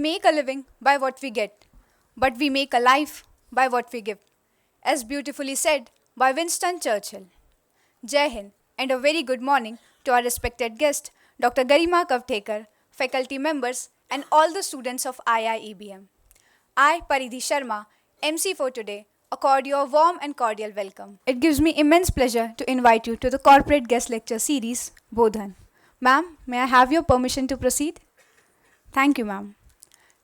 make a living by what we get, but we make a life by what we give, as beautifully said by Winston Churchill. Jai Hind, and a very good morning to our respected guest, Dr. Garima Kavthekar, faculty members, and all the students of IIEBM. I, Paridhi Sharma, MC for today, accord you a warm and cordial welcome. It gives me immense pleasure to invite you to the corporate guest lecture series, Bodhan. Ma'am, may I have your permission to proceed? Thank you, ma'am.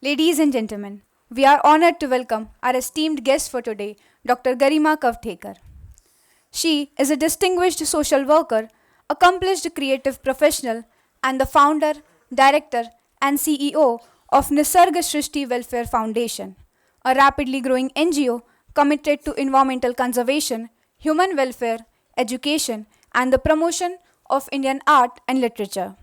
Ladies and gentlemen, we are honored to welcome our esteemed guest for today, Dr. Garima Kavthekar. She is a distinguished social worker, accomplished creative professional, and the founder, director, and CEO of Nisarga Shrishti Welfare Foundation, a rapidly growing NGO committed to environmental conservation, human welfare, education, and the promotion of Indian art and literature.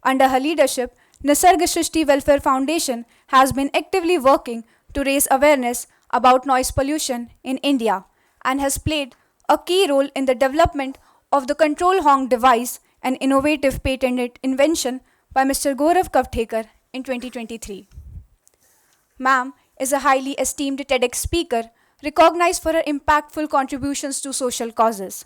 Under her leadership, Nisarga Shrishti Welfare Foundation has been actively working to raise awareness about noise pollution in India and has played a key role in the development of the control honk device, an innovative patented invention by Mr. Gaurav Kavthekar in 2023. Ma'am is a highly esteemed TEDx speaker recognized for her impactful contributions to social causes.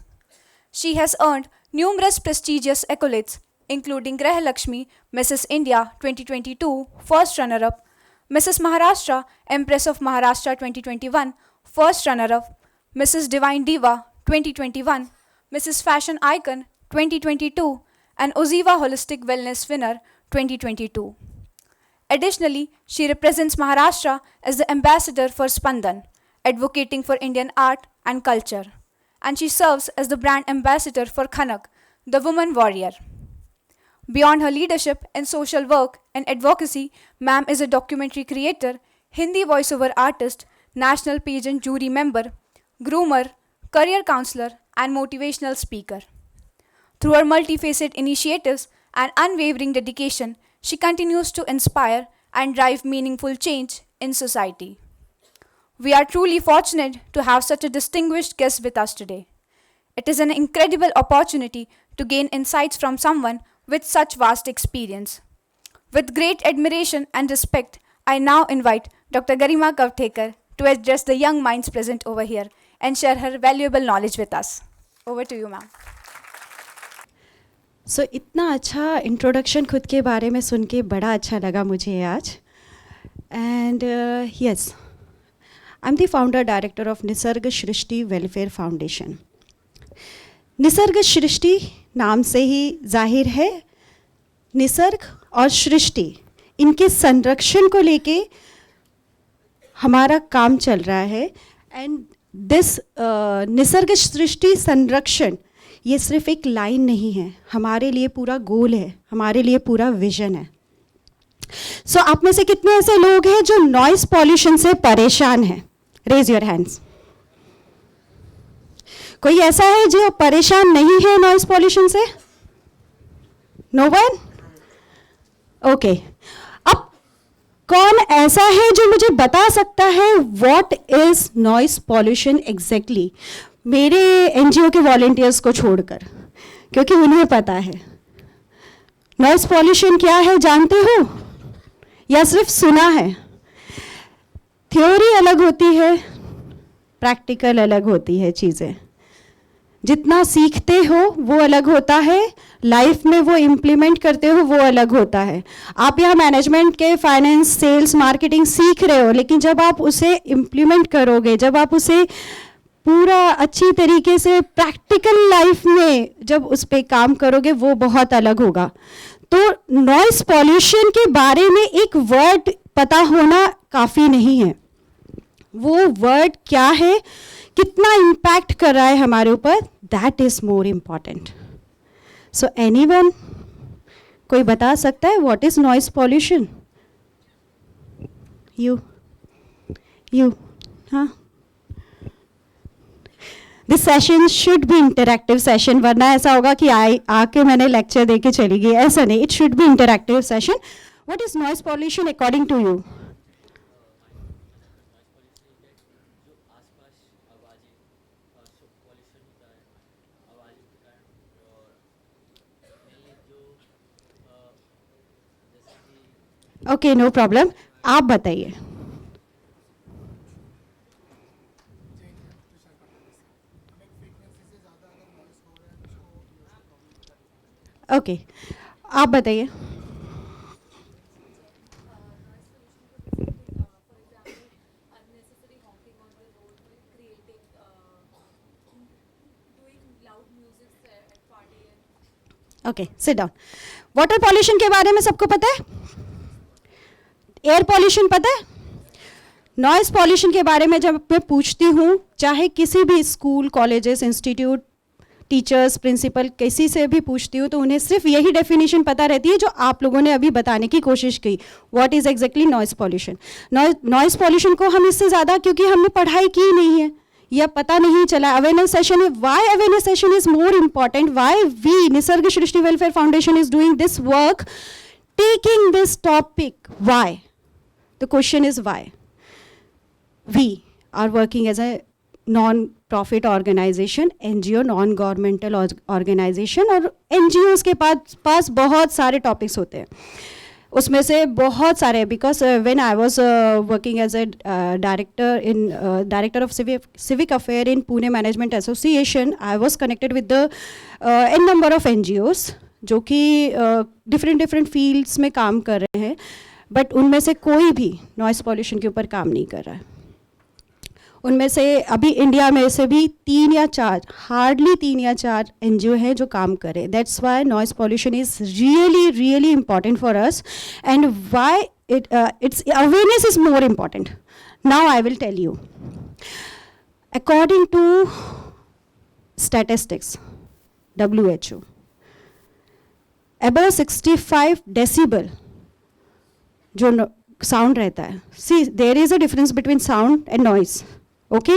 She has earned numerous prestigious accolades, including Grah Lakshmi, Mrs. India 2022, first runner-up, Mrs. Maharashtra, Empress of Maharashtra 2021, first runner-up, Mrs. Divine Diva 2021, Mrs. Fashion Icon 2022, and Oziva Holistic Wellness Winner 2022. Additionally, she represents Maharashtra as the ambassador for Spandan, advocating for Indian art and culture, and she serves as the brand ambassador for Khanak, the woman warrior. Beyond her leadership in social work and advocacy, Ma'am is a documentary creator, Hindi voiceover artist, national pageant jury member, groomer, career counselor, and motivational speaker. Through her multifaceted initiatives and unwavering dedication, she continues to inspire and drive meaningful change in society. We are truly fortunate to have such a distinguished guest with us today. It is an incredible opportunity to gain insights from someone with such vast experience. With great admiration and respect, I now invite Dr. Garima Kavthekar to address the young minds present over here and share her valuable knowledge with us. Over to you, ma'am. सो इतना अच्छा introduction खुद के बारे में सुन के बड़ा अच्छा लगा मुझे आज. And yes, I am the founder director of Nisarg Srishti welfare foundation. Nisarg Srishti नाम से ही जाहिर है, निसर्ग और सृष्टि इनके संरक्षण को लेके हमारा काम चल रहा है. एंड दिस निसर्ग सृष्टि संरक्षण ये सिर्फ एक लाइन नहीं है, हमारे लिए पूरा गोल है, हमारे लिए पूरा विजन है. सो आप में से कितने ऐसे लोग हैं जो नॉइस पॉल्यूशन से परेशान हैं? Raise your hands. कोई ऐसा है जो परेशान नहीं है नॉइस पॉल्यूशन से? No one? ओके. अब कौन ऐसा है जो मुझे बता सकता है what is noise pollution exactly? मेरे एनजीओ के वॉलंटियर्स को छोड़कर, क्योंकि उन्हें पता है. नॉइस पॉल्यूशन क्या है जानते हो या सिर्फ सुना है? थ्योरी अलग होती है, प्रैक्टिकल अलग होती है. चीज़ें जितना सीखते हो वो अलग होता है, लाइफ में वो इम्प्लीमेंट करते हो वो अलग होता है. आप यहाँ मैनेजमेंट के, फाइनेंस, सेल्स, मार्केटिंग सीख रहे हो, लेकिन जब आप उसे इम्प्लीमेंट करोगे, जब आप उसे पूरा अच्छी तरीके से प्रैक्टिकल लाइफ में जब उस पर काम करोगे वो बहुत अलग होगा. तो नॉइस पॉल्यूशन के बारे में एक वर्ड पता होना काफ़ी नहीं है. वो वर्ड क्या है, कितना इम्पैक्ट कर रहा है हमारे ऊपर, that is more important. So anyone, कोई बता सकता है what is noise pollution? You हाँ. This session should be interactive session, वरना ऐसा होगा कि आके मैंने लेक्चर दे के चली गई, ऐसा नहीं. It should be interactive session. What is noise pollution according to you? Okay, no problem, आप बताइए। ओके, आप बताइए। Okay, sit down. Water pollution के बारे में सबको पता है? एयर पॉल्यूशन पता है? नॉइस पॉल्यूशन के बारे में जब मैं पूछती हूँ, चाहे किसी भी school, colleges, institute, teachers, principal, किसी से भी पूछती हूँ, तो उन्हें सिर्फ यही डेफिनेशन पता रहती है जो आप लोगों ने अभी बताने की कोशिश की। What is exactly noise pollution? Noise pollution को हम इससे ज़्यादा, क्योंकि हमने पढ़ाई की नहीं है या पता नहीं चला, अवेयरनेस सेशन है। Why awareness session is more important? Why we Nisarg Srishti welfare foundation is doing this work, taking this topic? Why? The question is why we are working as a non-profit organization, NGO, non-governmental organization, और NGOs के पास बहुत सारे topics होते हैं। उसमें से बहुत सारे, because when I was working as a director of civic affair in Pune management association, I was connected with the an number of NGOs जो कि डिफरेंट फील्ड्स में काम कर रहे हैं, बट उनमें से कोई भी नॉइस पॉल्यूशन के ऊपर काम नहीं कर रहा है। उनमें से अभी इंडिया में से भी 3 या 4, हार्डली 3 या 4 NGO हैं जो काम करें। That's why noise pollution is really important for us, and why its awareness is more important. Now I will tell you, according to statistics, WHO, above 65 decibel जो साउंड रहता है, see there is a difference between sound and noise. Okay,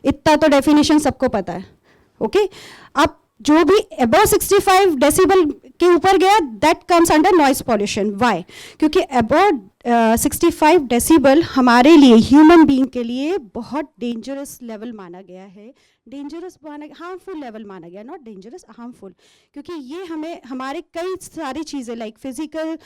इतना तो definition सबको पता है। Okay, अब जो भी अबव 65 डेसिबल के ऊपर गया, that comes under noise pollution. Why? क्योंकि अबव 65 डेसिबल हमारे लिए, ह्यूमन बीइंग के लिए बहुत डेंजरस लेवल माना गया है। हार्मफुल लेवल माना गया, नॉट डेंजरस, हार्मफुल, क्योंकि ये हमें हमारे कई सारी चीज़ें लाइक फिजिकल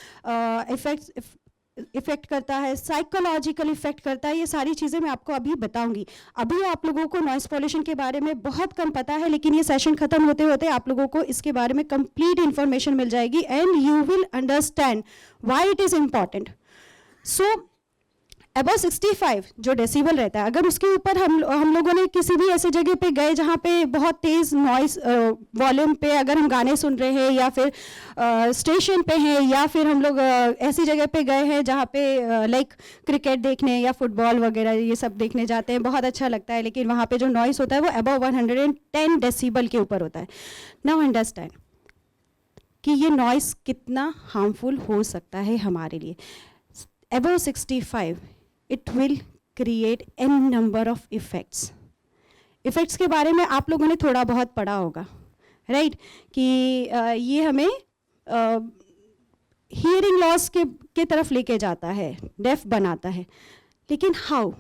इफेक्ट करता है, साइकोलॉजिकल इफेक्ट करता है। ये सारी चीज़ें मैं आपको अभी बताऊंगी। अभी आप लोगों को नॉइस पॉल्यूशन के बारे में बहुत कम पता है, लेकिन ये सेशन खत्म होते होते आप लोगों को इसके बारे में कंप्लीट इन्फॉर्मेशन मिल जाएगी, and you will understand why it is important. So above 65 जो डेसिबल रहता है, अगर उसके ऊपर हम लोगों ने किसी भी ऐसे जगह पे गए जहाँ पे बहुत तेज़ नॉइस वॉल्यूम पे अगर हम गाने सुन रहे हैं, या फिर स्टेशन पे हैं, या फिर हम लोग ऐसी जगह पे गए हैं जहाँ पे लाइक क्रिकेट देखने या फुटबॉल वगैरह ये सब देखने जाते हैं, बहुत अच्छा लगता है, लेकिन वहाँ पे जो नॉइस होता है वो अबव 110 डेसिबल के ऊपर होता है। नाउ अंडरस्टैंड कि ये नॉइस कितना हार्मफुल हो सकता है हमारे लिए। Above 65, it will create n number of effects. Effects के बारे में आप लोगों ने थोड़ा बहुत पढ़ा होगा, राइट? कि ये हमें हियरिंग लॉस के तरफ लेके जाता है, डेफ बनाता है, लेकिन हाउ?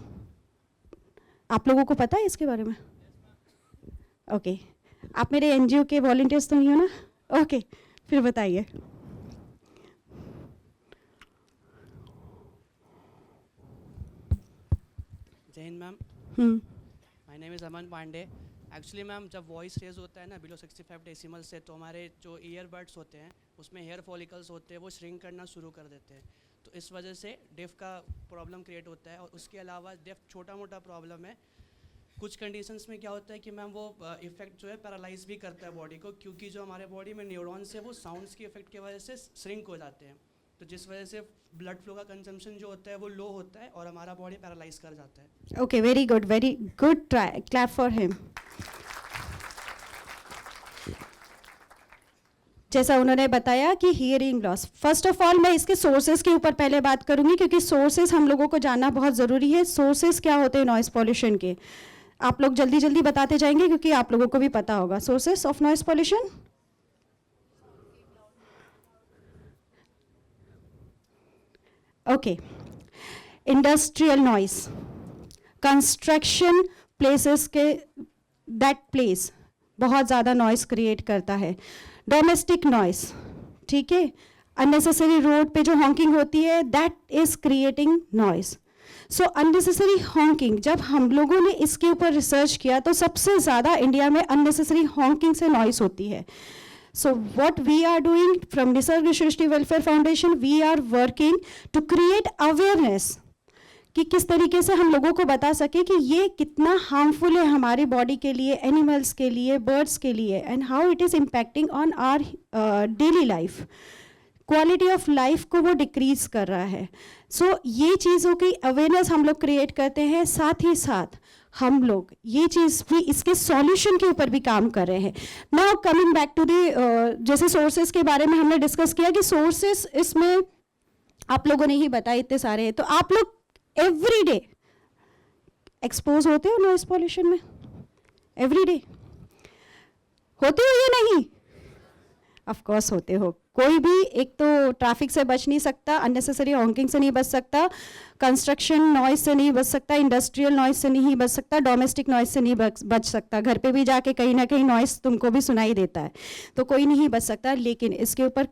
आप लोगों को पता है इसके बारे में? ओके, आप मेरे NGO के वॉलंटियर्स तो नहीं हो ना? ओके, फिर बताइए। जय हिंद ma'am, my name is Aman Pandey. Actually ma'am, जब वॉइस रेज होता है ना बिलो 65 डेसिमल से, तो हमारे जो ईयरबड्स होते हैं उसमें हेयर फॉलिकल्स होते हैं, वो श्रिंक करना शुरू कर देते हैं। तो इस वजह से डेफ का प्रॉब्लम क्रिएट होता है। और उसके अलावा डेफ छोटा मोटा प्रॉब्लम है। कुछ कंडीशंस में क्या होता है कि मैम वो इफेक्ट जो है पैरालाइज भी करता है बॉडी को, क्योंकि जो हमारे बॉडी में न्यूरॉन्स है वो साउंड्स के इफेक्ट की वजह से श्रिंक हो जाते हैं। तो जिस वजह से ब्लड फ्लो का कंजम्पशन जो होता है वो लो होता है और हमारा बॉडी पैरालाइज कर जाता है। Okay, very good try, clap for him. जैसा उन्होंने बताया कि hearing loss, first of all मैं इसके सोर्सेज के ऊपर पहले बात करूंगी, क्योंकि सोर्सेज हम लोगों को जानना बहुत ज़रूरी है। सोर्सेज क्या होते हैं नॉइस पॉल्यूशन के? आप लोग जल्दी बताते जाएंगे क्योंकि आप लोगों को भी पता होगा। Sources of noise pollution, okay, industrial noise, construction places के, दैट प्लेस बहुत ज़्यादा नॉइस क्रिएट करता है। डोमेस्टिक नॉइस, ठीक है, अननेसेसरी रोड पे जो हॉकिंग होती है, that is creating noise. So unnecessary Hawking, जब हम लोगों ने इसके ऊपर रिसर्च किया तो सबसे ज़्यादा इंडिया में अननेसेसरी हॉकिंग से नॉइज होती है. So what we are doing from Nisarg Shrishti Welfare Foundation, we are working to create awareness कि किस तरीके से हम लोगों को बता सके कि ये कितना हार्मफुल है हमारी बॉडी के लिए, एनिमल्स के लिए, बर्ड्स के लिए, and how it is impacting on our daily life. Quality of life को वो डिक्रीज कर रहा है. सो ये चीज़ों की अवेयरनेस हम लोग क्रिएट करते हैं. साथ ही साथ हम लोग ये चीज़ भी, इसके सॉल्यूशन के ऊपर भी काम कर रहे हैं. Now coming back to the, जैसे सोर्सेज के बारे में हमने डिस्कस किया कि सोर्सेज इसमें आप लोगों ने ही बताया इतने सारे हैं. तो आप लोग एवरी डे एक्सपोज होते हो नॉइस पॉल्यूशन में? एवरी डे होते हो या नहीं? ऑफ कोर्स होते हो. कोई भी एक तो ट्रैफिक से बच नहीं सकता, अननेसेसरी हॉकिंग से नहीं बच सकता, कंस्ट्रक्शन नॉइज से नहीं बच सकता, इंडस्ट्रियल नॉइज से नहीं बच सकता, डोमेस्टिक नॉइज से नहीं बच सकता. घर पे भी जाके कहीं ना कहीं नॉइज तुमको भी सुनाई देता है, तो कोई नहीं बच सकता. लेकिन इसके ऊपर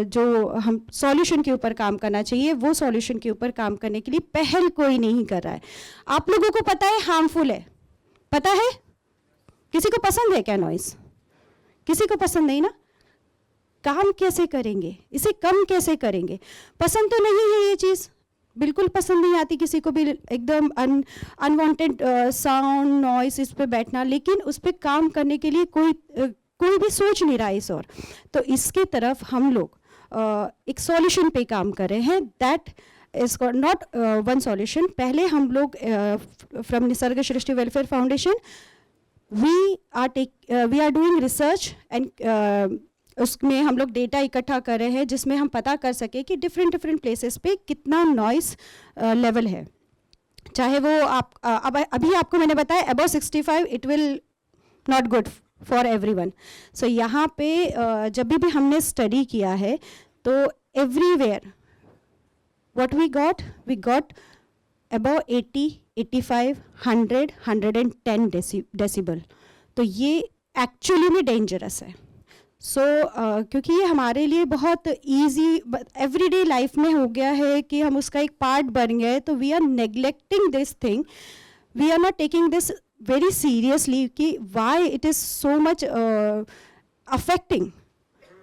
जो हम सॉल्यूशन के ऊपर काम करना चाहिए, वो सॉल्यूशन के ऊपर काम करने के लिए पहल कोई नहीं कर रहा है. आप लोगों को पता है हार्मफुल है, पता है? किसी को पसंद है क्या नॉइज? किसी को पसंद नहीं ना. काम कैसे करेंगे, इसे कम कैसे करेंगे? पसंद तो नहीं है ये चीज़, बिल्कुल पसंद नहीं आती किसी को भी, एकदम अनवांटेड साउंड नॉइस इस पे बैठना. लेकिन उस पे काम करने के लिए कोई भी सोच नहीं रहा इस और. तो इसके तरफ हम लोग एक सॉल्यूशन पे काम कर रहे हैं. That is not one solution. पहले हम लोग from Nisarg Srishti welfare foundation we are doing research and उसमें हम लोग डेटा इकट्ठा कर रहे हैं जिसमें हम पता कर सके कि डिफरेंट प्लेसेस पे कितना नॉइस लेवल है. चाहे वो आप अभी आपको मैंने बताया above 65 it will not good for everyone. So यहाँ पे जब भी हमने स्टडी किया है तो everywhere what we got above 80, 85, 100, 110 decibel. तो ये एक्चुअली में डेंजरस है. सो क्योंकि ये हमारे लिए बहुत ईजी एवरीडे लाइफ में हो गया है कि हम उसका एक पार्ट बन गए. तो we are neglecting this thing, we are not taking this very seriously कि why it is so much affecting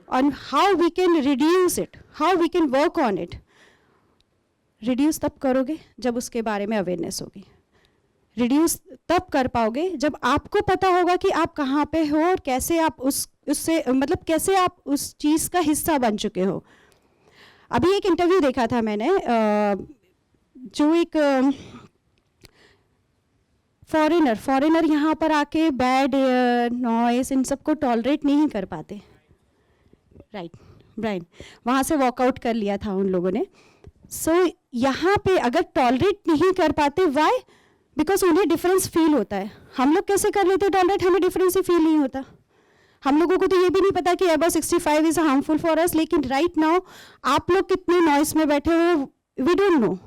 on how we can reduce it, how we can work on it. Reduce तब करोगे जब उसके बारे में awareness होगी. Reduce तब कर पाओगे जब आपको पता होगा कि आप कहाँ पे हो और कैसे आप उससे मतलब कैसे आप उस चीज़ का हिस्सा बन चुके हो. अभी एक इंटरव्यू देखा था मैंने, जो एक फॉरेनर यहाँ पर आके बैड एयर, नॉइस इन सबको टॉलरेट नहीं कर पाते. राइट ब्राइन, वहाँ से वॉकआउट कर लिया था उन लोगों ने. सो यहाँ पे अगर टॉलरेट नहीं कर पाते, वाई? बिकॉज उन्हें डिफरेंस फील होता है. हम लोग कैसे कर लेते हैं टॉलरेट? हमें डिफरेंस ही फील नहीं होता. हम लोगों को तो ये भी नहीं पता कि above 65 is harmful for us. लेकिन राइट नाउ आप लोग कितने नॉइस में बैठे हो वी डोंट नो.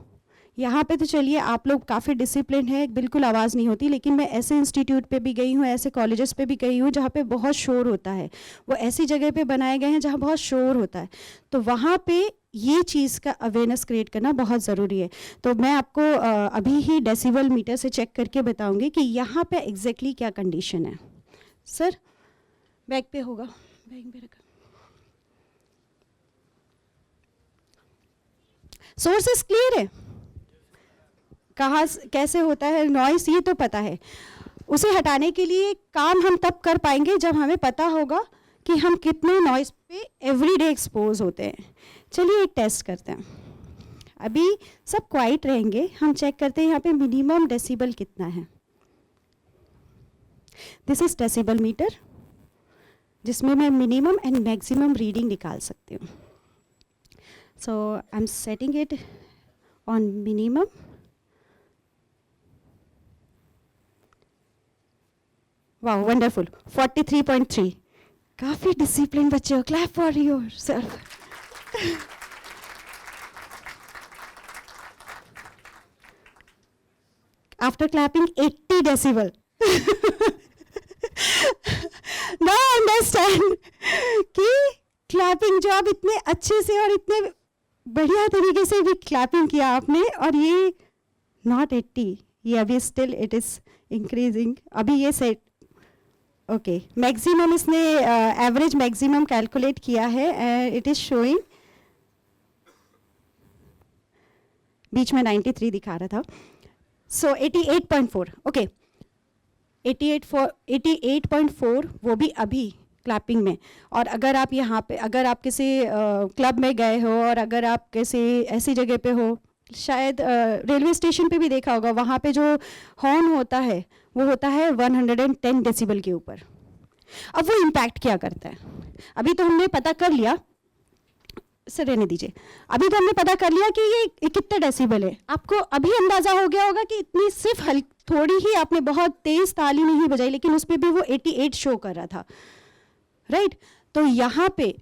यहाँ पे तो चलिए आप लोग काफ़ी डिसिप्लिन है, बिल्कुल आवाज़ नहीं होती. लेकिन मैं ऐसे इंस्टीट्यूट पे भी गई हूँ, ऐसे कॉलेजेस पे भी गई हूँ जहाँ पे बहुत शोर होता है. वो ऐसी जगह पे बनाए गए हैं जहाँ बहुत शोर होता है. तो वहाँ पे ये चीज़ का अवेयरनेस क्रिएट करना बहुत ज़रूरी है. तो मैं आपको अभी ही डेसिबल मीटर से चेक करके बताऊँगी कि यहाँ पे एग्जैक्टली क्या कंडीशन है. सर बैग पे होगा, बैग पे रखा. सोर्सेस क्लियर है, कहाँ कैसे होता है नॉइस, ये तो पता है. उसे हटाने के लिए काम हम तब कर पाएंगे जब हमें पता होगा कि हम कितने नॉइस पे एवरीडे एक्सपोज होते हैं. चलिए एक टेस्ट करते हैं. अभी सब क्वाइट रहेंगे, हम चेक करते हैं यहाँ पे मिनिमम डेसिबल कितना है. दिस इज डेसिबल मीटर जिसमें मैं मिनिमम एंड मैक्सिमम रीडिंग निकाल सकती हूँ. So I am setting it on minimum. वाह वंडरफुल, 43.3. काफ़ी डिसिप्लिन बच्चे हो, clap for yourself. After clapping 80 decibel. Now understand कि क्लैपिंग जो आप इतने अच्छे से और इतने बढ़िया तरीके से भी क्लैपिंग किया आपने। और ये नॉट 80, ये अभी स्टिल इट इज़ इंक्रीजिंग। अभी ये सेट ओके मैक्सिमम इसने एवरेज मैक्सिमम कैलकुलेट किया है एंड इट इज़ शोइंग, बीच में 93 दिखा रहा था। सो 88.4 ओके 88.4 वो भी अभी क्लैपिंग में। और अगर आप यहाँ पे अगर आप किसी क्लब में गए हो और अगर आप किसी ऐसी जगह पे हो, शायद रेलवे स्टेशन पे भी देखा होगा, वहाँ पे जो हॉर्न होता है वो होता है 110 डेसिबल के ऊपर। अब वो इम्पैक्ट क्या करता है, अभी तो हमने पता कर लिया, सर रहने दीजिए, अभी तो हमने पता कर लिया कि ये कितने डेसिबल है। आपको अभी अंदाज़ा हो गया होगा कि इतनी सिर्फ थोड़ी ही आपने बहुत तेज़ ताली नहीं बजाई, लेकिन उस पर भी वो 88 शो कर रहा था, राइट। तो यहाँ पे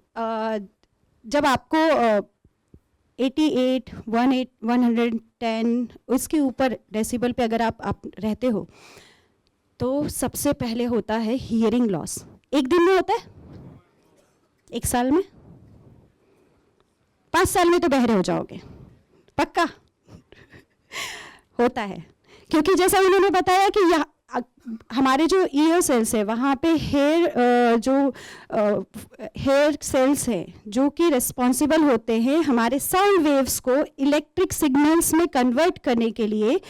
जब आपको 88, 110 उसके ऊपर डेसिबल पे अगर आप रहते हो, तो सबसे पहले होता है हियरिंग लॉस। एक दिन में होता है, एक साल में, 5 साल में तो बहरे हो जाओगे पक्का होता है। क्योंकि जैसा उन्होंने बताया कि यहाँ हमारे जो ईयर सेल्स है वहाँ पे हेयर सेल्स हैं जो कि रिस्पॉन्सिबल होते हैं हमारे साउंड वेव्स को इलेक्ट्रिक सिग्नल्स में कन्वर्ट करने के लिए।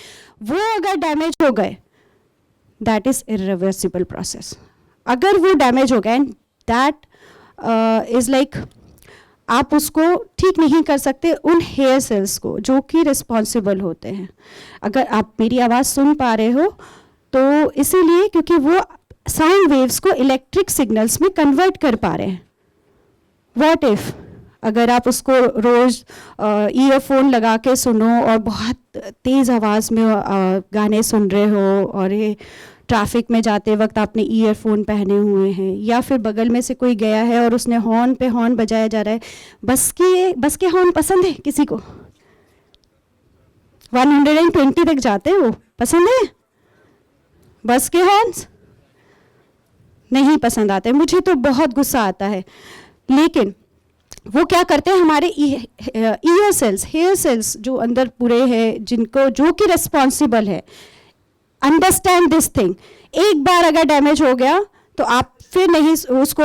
वो अगर डैमेज हो गए, दैट इज़ इरिवर्सिबल प्रोसेस। अगर वो डैमेज हो गए, दैट इज़ लाइक आप उसको ठीक नहीं कर सकते उन हेयर सेल्स को जो कि रिस्पॉन्सिबल होते हैं। अगर आप मेरी आवाज़ सुन पा रहे हो तो इसीलिए क्योंकि वो साउंड वेव्स को इलेक्ट्रिक सिग्नल्स में कन्वर्ट कर पा रहे हैं। व्हाट इफ़ अगर आप उसको रोज़ ईयरफोन लगा के सुनो और बहुत तेज़ आवाज़ में गाने सुन रहे हो, और ये ट्रैफिक में जाते वक्त आपने ईयरफोन पहने हुए हैं, या फिर बगल में से कोई गया है और उसने हॉर्न पे हॉर्न बजाया जा रहा है। बस के हॉर्न पसंद है किसी को? 120 तक जाते हैं, वो पसंद है? बस के हॉर्न्स नहीं पसंद आते। मुझे तो बहुत गुस्सा आता है। लेकिन वो क्या करते हैं, हमारे ईयर सेल्स, हेयर सेल्स जो अंदर पूरे हैं, जिनको जो कि रिस्पॉन्सिबल है, अंडरस्टैंड दिस थिंग। एक बार अगर डैमेज हो गया तो आप फिर नहीं उसको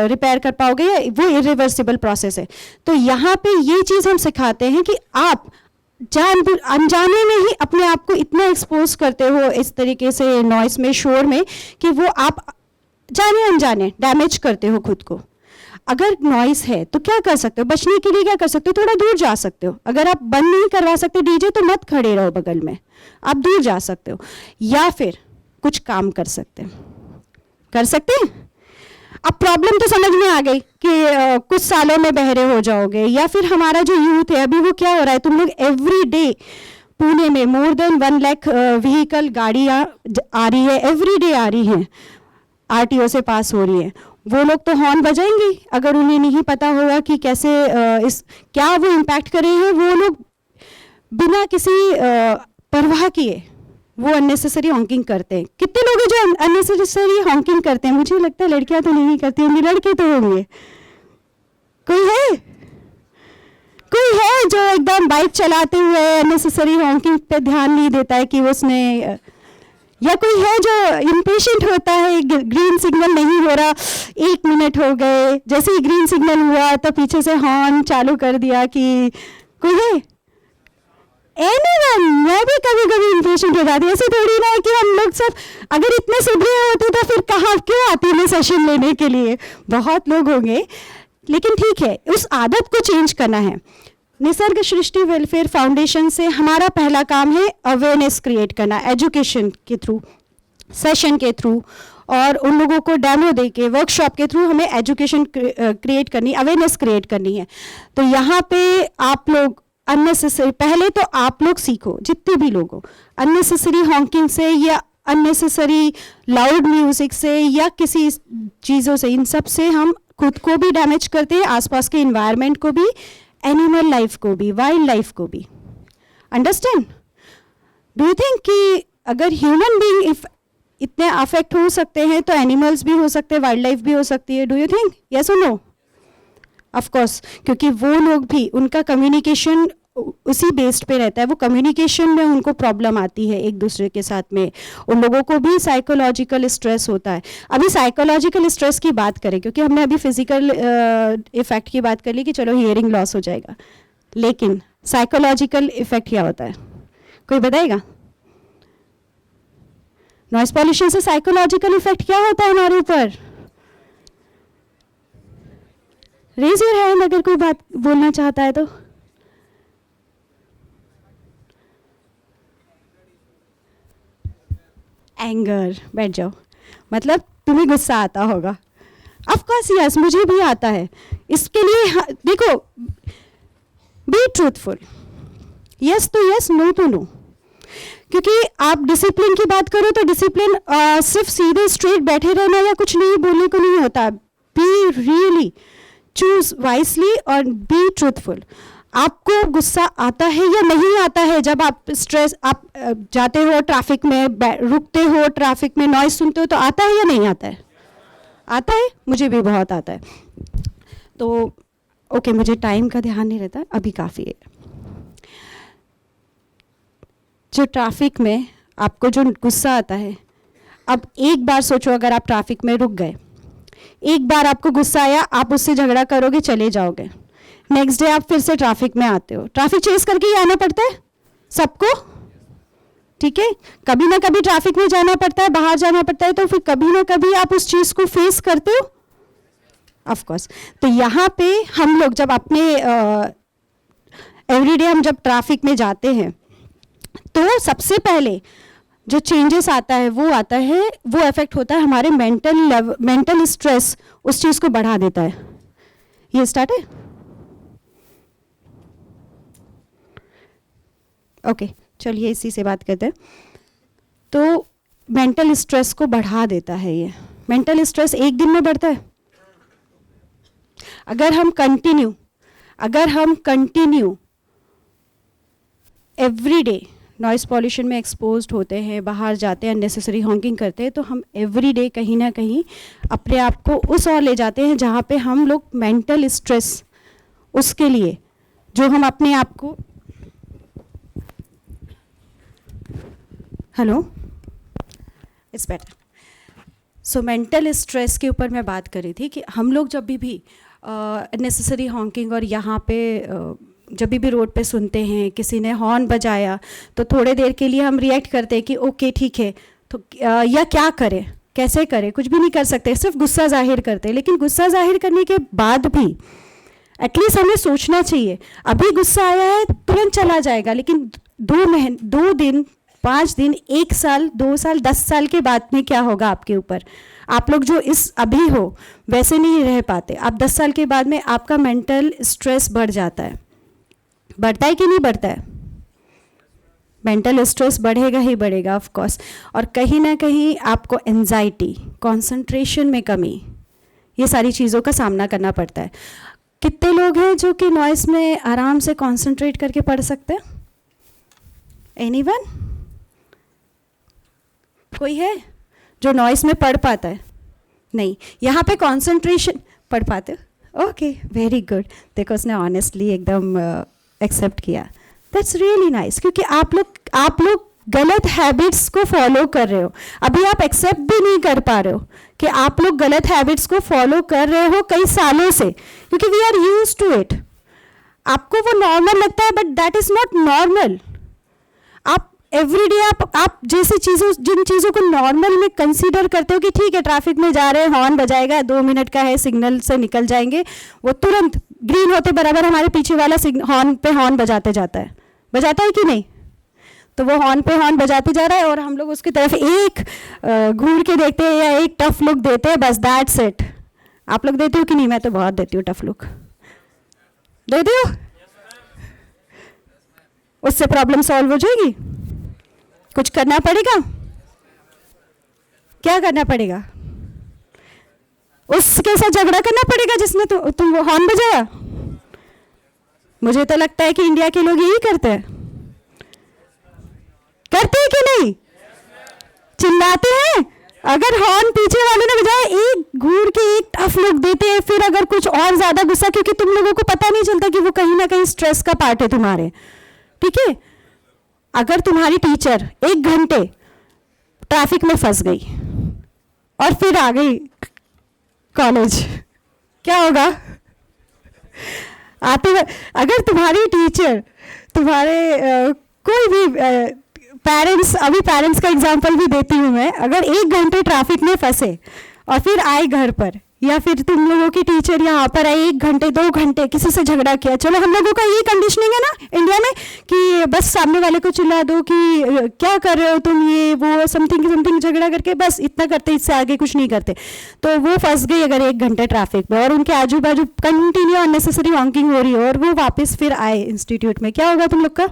रिपेयर कर पाओगे, वो इरिवर्सिबल प्रोसेस है। तो यहाँ पे ये चीज़ हम सिखाते हैं कि आप अनजाने में ही अपने आप को इतना एक्सपोज करते हो इस तरीके से नॉइस में, शोर में, कि वो आप जाने अनजाने डैमेज करते हो खुद को। अगर नॉइस है तो क्या कर सकते हो, बचने के लिए क्या कर सकते हो, थोड़ा दूर जा सकते हो। अगर आप बंद नहीं करवा सकते डीजे तो मत खड़े रहो बगल में, आप दूर जा सकते हो, या फिर कुछ काम कर सकते हैं। अब प्रॉब्लम तो समझ में आ गई कि कुछ सालों में बहरे हो जाओगे। या फिर हमारा जो यूथ है अभी वो क्या हो रहा है, तुम लोग एवरी डे पुणे में मोर देन 1 लाख व्हीकल गाड़ियाँ आ रही है, एवरी डे आ रही हैं, आरटीओ से पास हो रही है। वो लोग तो हॉर्न बजाएंगे, अगर उन्हें नहीं पता होगा कि कैसे क्या वो इम्पैक्ट कर रहे हैं। वो लोग बिना किसी परवाह किए वो अननेसेसरी हॉकिंग करते हैं। कितने लोग हैं जो अननेसेसरी हॉकिंग करते हैं? मुझे लगता है लड़कियां तो नहीं करती होंगी, लड़के तो होंगे। कोई है जो एकदम बाइक चलाते हुए अननेसेसरी हॉकिंग पे ध्यान नहीं देता है कि उसने, या कोई है जो इम्पेशेंट होता है, ग्रीन सिग्नल नहीं हो रहा, 1 मिनट हो गए, जैसे ही ग्रीन सिग्नल हुआ तो पीछे से हॉर्न चालू कर दिया कि कोई है? एनीवन, मैं भी कभी कभी इम्पेशेंट हो जाती है। ऐसे थोड़ी ना है कि हम लोग सब अगर इतने सुधरे होते तो फिर कहाँ क्यों आती मैं सेशन लेने के लिए? बहुत लोग होंगे, लेकिन ठीक है, उस आदत को चेंज करना है। निसर्ग सृष्टि वेलफेयर फाउंडेशन से हमारा पहला काम है अवेयरनेस क्रिएट करना, एजुकेशन के थ्रू, सेशन के थ्रू, और उन लोगों को डेमो दे के, वर्कशॉप के थ्रू हमें एजुकेशन क्रिएट करनी, अवेयरनेस क्रिएट करनी है। तो यहाँ पे आप लोग अननेसेसरी, पहले तो आप लोग सीखो, जितने भी लोग हो, अननेसेसरी हॉकिंग से या अननेसेसरी लाउड म्यूजिक से या किसी चीज़ों से, इन सब से हम खुद को भी डैमेज करते हैं, आसपास के इन्वायरमेंट को भी, एनिमल लाइफ को भी, वाइल्ड लाइफ को भी। अंडरस्टैंड? डू यू थिंक कि अगर ह्यूमन बीइंग इफ इतने अफेक्ट हो सकते हैं तो एनिमल्स भी हो सकते हैं, वाइल्ड लाइफ भी हो सकती है? Do you think? यस और नो? ऑफ कोर्स, क्योंकि वो लोग भी, उनका कम्युनिकेशन उसी बेस्ड पे रहता है, वो कम्युनिकेशन में उनको प्रॉब्लम आती है एक दूसरे के साथ में, उन लोगों को भी साइकोलॉजिकल स्ट्रेस होता है। अभी साइकोलॉजिकल स्ट्रेस की बात करें, क्योंकि हमने अभी फिजिकल इफेक्ट की बात कर ली कि चलो हियरिंग लॉस हो जाएगा, लेकिन साइकोलॉजिकल इफेक्ट क्या होता है, कोई बताएगा? नॉइस पॉल्यूशन से साइकोलॉजिकल इफेक्ट क्या होता है हमारे ऊपर? रेज योर हैंड अगर कोई बात बोलना चाहता है तो। एंगर, बैठ जाओ, मतलब तुम्हें गुस्सा आता होगा। ऑफ कोर्स यस, मुझे भी आता है। इसके लिए देखो, बी ट्रूथफुल, यस तो यस, नो तो नो। क्योंकि आप डिसिप्लिन की बात करो तो डिसिप्लिन सिर्फ सीधे स्ट्रेट बैठे रहना या कुछ नहीं बोलने को नहीं होता। बी रियली चूज वाइसली और बी ट्रूथफुल। आपको गुस्सा आता है या नहीं आता है जब आप आप जाते हो ट्रैफिक में, रुकते हो ट्रैफिक में, नॉइस सुनते हो, तो आता है या नहीं आता है? आता है, मुझे भी बहुत आता है। तो ओके, मुझे टाइम का ध्यान नहीं रहता, अभी काफ़ी है। जो ट्रैफिक में आपको जो गुस्सा आता है, अब एक बार सोचो, अगर आप ट्रैफिक में रुक गए, एक बार आपको गुस्सा आया, आप उससे झगड़ा करोगे, चले जाओगे, नेक्स्ट डे आप फिर से ट्रैफिक में आते हो, ट्रैफिक चेस करके ही आना पड़ता है सबको, ठीक है? कभी ना कभी ट्रैफिक में जाना पड़ता है, बाहर जाना पड़ता है, तो फिर कभी ना कभी आप उस चीज़ को फेस करते हो, ऑफ कोर्स। तो यहाँ पे हम लोग जब अपने एवरीडे हम जब ट्रैफिक में जाते हैं, तो सबसे पहले जो चेंजेस आता है वो इफेक्ट होता है हमारे मेंटल स्ट्रेस, उस चीज़ को बढ़ा देता है। ये स्टार्ट है, ओके, चलिए इसी से बात करते हैं। तो मेंटल स्ट्रेस को बढ़ा देता है ये। मेंटल स्ट्रेस एक दिन में बढ़ता है? अगर हम कंटिन्यू एवरीडे नॉइस पॉल्यूशन में एक्सपोज्ड होते हैं, बाहर जाते हैं, अननेसेसरी हॉकिंग करते हैं, तो हम एवरीडे कहीं ना कहीं अपने आप को उस ओर ले जाते हैं जहाँ पे हम लोग मेंटल स्ट्रेस, उसके लिए जो हम अपने आप को, hello, it's better. So mental stress के ऊपर मैं बात कर रही थी कि हम लोग जब भी नेसेसरी हॉकिंग और यहाँ पे जब भी रोड पे सुनते हैं किसी ने हॉर्न बजाया, तो थोड़े देर के लिए हम रिएक्ट करते हैं कि ओके ठीक है, तो या क्या करें, कैसे करें, कुछ भी नहीं कर सकते, सिर्फ गुस्सा जाहिर करते हैं। लेकिन गुस्सा जाहिर करने के बाद भी एटलीस्ट हमें सोचना चाहिए, अभी गुस्सा आया है तुरंत चला जाएगा, लेकिन 2 दिन, 5 दिन, 1 साल, 2 साल, 10 साल के बाद में क्या होगा आपके ऊपर? आप लोग जो अभी हो वैसे नहीं रह पाते। आप 10 साल के बाद में आपका मेंटल स्ट्रेस बढ़ जाता है। बढ़ता है कि नहीं बढ़ता है? मेंटल स्ट्रेस बढ़ेगा ही बढ़ेगा, ऑफ कोर्स। और कहीं ना कहीं आपको एंजाइटी, कंसंट्रेशन में कमी, ये सारी चीज़ों का सामना करना पड़ता है। कितने लोग हैं जो कि नॉइस में आराम से कंसंट्रेट करके पढ़ सकते हैं? एनीवन? कोई है जो नॉइस में पढ़ पाता है? नहीं। यहाँ पे कंसंट्रेशन पढ़ पाते हो? Okay, very good. देखो उसने ऑनेस्टली एकदम एक्सेप्ट किया, दैट्स रियली नाइस। क्योंकि आप लोग गलत हैबिट्स को फॉलो कर रहे हो, अभी आप एक्सेप्ट भी नहीं कर पा रहे हो कि आप लोग गलत हैबिट्स को फॉलो कर रहे हो कई सालों से, क्योंकि we are used to it. आपको वो नॉर्मल लगता है, but that is not normal. आप एवरीडे आप जैसे जिन चीज़ों को नॉर्मल में कंसीडर करते हो कि ठीक है ट्रैफिक में जा रहे हैं, हॉर्न बजाएगा, 2 मिनट का है, सिग्नल से निकल जाएंगे, वो तुरंत ग्रीन होते बराबर हमारे पीछे वाला हॉर्न पे हॉर्न बजाते जाता है कि नहीं? तो वो हॉर्न पे हॉर्न बजाते जा रहा है और हम लोग उसकी तरफ एक घूर के देखते हैं या एक टफ लुक देते हैं, बस दैट्स इट। आप लोग देते हो कि नहीं? मैं तो बहुत देती हूँ टफ लुक। देते हो? उससे प्रॉब्लम सॉल्व हो जाएगी? कुछ करना पड़ेगा? क्या करना पड़ेगा? उसके साथ झगड़ा करना पड़ेगा जिसने तुम वो हॉर्न बजाया? मुझे तो लगता है कि इंडिया के लोग यही करते हैं कि नहीं? चिल्लाते हैं। अगर हॉर्न पीछे वाले ने बजाया, एक घूर के एक रफ लुक देते हैं, फिर अगर कुछ और ज़्यादा गुस्सा, क्योंकि तुम लोगों को पता नहीं चलता कि वो कहीं ना कहीं स्ट्रेस का पार्ट है तुम्हारे, ठीक है। अगर तुम्हारी टीचर 1 घंटे ट्रैफिक में फंस गई और फिर आ गई कॉलेज, क्या होगा? अगर तुम्हारी टीचर तुम्हारे कोई भी पेरेंट्स, अभी पेरेंट्स का एग्जांपल भी देती हूँ मैं, अगर 1 घंटे ट्रैफिक में फंसे और फिर आए घर पर, या फिर तुम लोगों की टीचर यहाँ पर आई 1 घंटे 2 घंटे किसी से झगड़ा किया, चलो हम लोगों का ये कंडीशनिंग है ना इंडिया में कि बस सामने वाले को चिल्ला दो कि क्या कर रहे हो तुम, ये वो समथिंग समथिंग झगड़ा करके बस इतना करते, इससे आगे कुछ नहीं करते। तो वो फंस गई अगर 1 घंटे ट्रैफिक में और उनके आजू बाजू कंटिन्यू अननेसेसरी हॉन्किंग हो रही है और वो वापस फिर आए इंस्टीट्यूट में, क्या होगा तुम लोग का?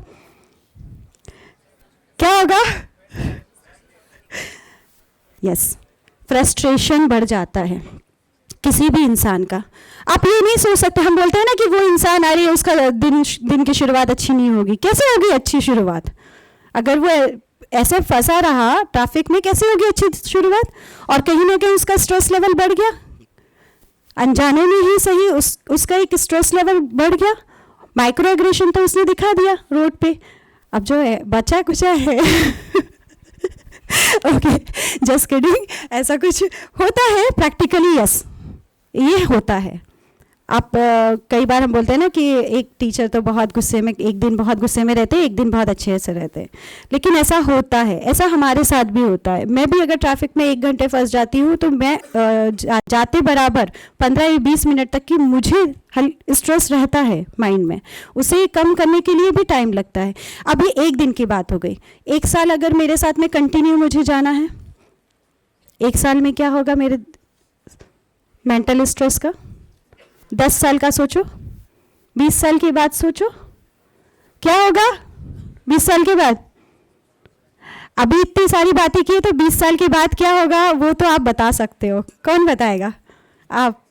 क्या होगा? यस, फ्रस्ट्रेशन बढ़ जाता है किसी भी इंसान का। आप ये नहीं सोच सकते, हम बोलते हैं ना कि वो इंसान आ रही है उसका दिन की शुरुआत अच्छी नहीं होगी। कैसे होगी अच्छी शुरुआत? अगर वो ऐसे फंसा रहा ट्रैफिक में, कैसे होगी अच्छी शुरुआत? और कहीं ना कहीं उसका स्ट्रेस लेवल बढ़ गया, अनजाने में ही सही उसका एक स्ट्रेस लेवल बढ़ गया, माइक्रो एग्रेशन तो उसने दिखा दिया रोड पे। अब जो है बचा कुचा है ओके, जस्ट किडिंग, ऐसा कुछ होता है प्रैक्टिकली, यस ये होता है। आप कई बार हम बोलते हैं ना कि एक टीचर तो बहुत गुस्से में, एक दिन बहुत गुस्से में रहते हैं, एक दिन बहुत अच्छे से रहते हैं, लेकिन ऐसा होता है, ऐसा हमारे साथ भी होता है। मैं भी अगर ट्रैफिक में 1 घंटे फंस जाती हूँ तो मैं जाते बराबर 15 या 20 मिनट तक की मुझे स्ट्रेस रहता है माइंड में, उसे कम करने के लिए भी टाइम लगता है। अब ये 1 दिन की बात हो गई, 1 साल अगर मेरे साथ में कंटिन्यू मुझे जाना है, 1 साल में क्या होगा मेरे मेंटल स्ट्रेस का? 10 साल का सोचो, 20 साल के बाद सोचो क्या होगा 20 साल के बाद? अभी इतनी सारी बातें की तो 20 साल के बाद क्या होगा वो तो आप बता सकते हो। कौन बताएगा? आप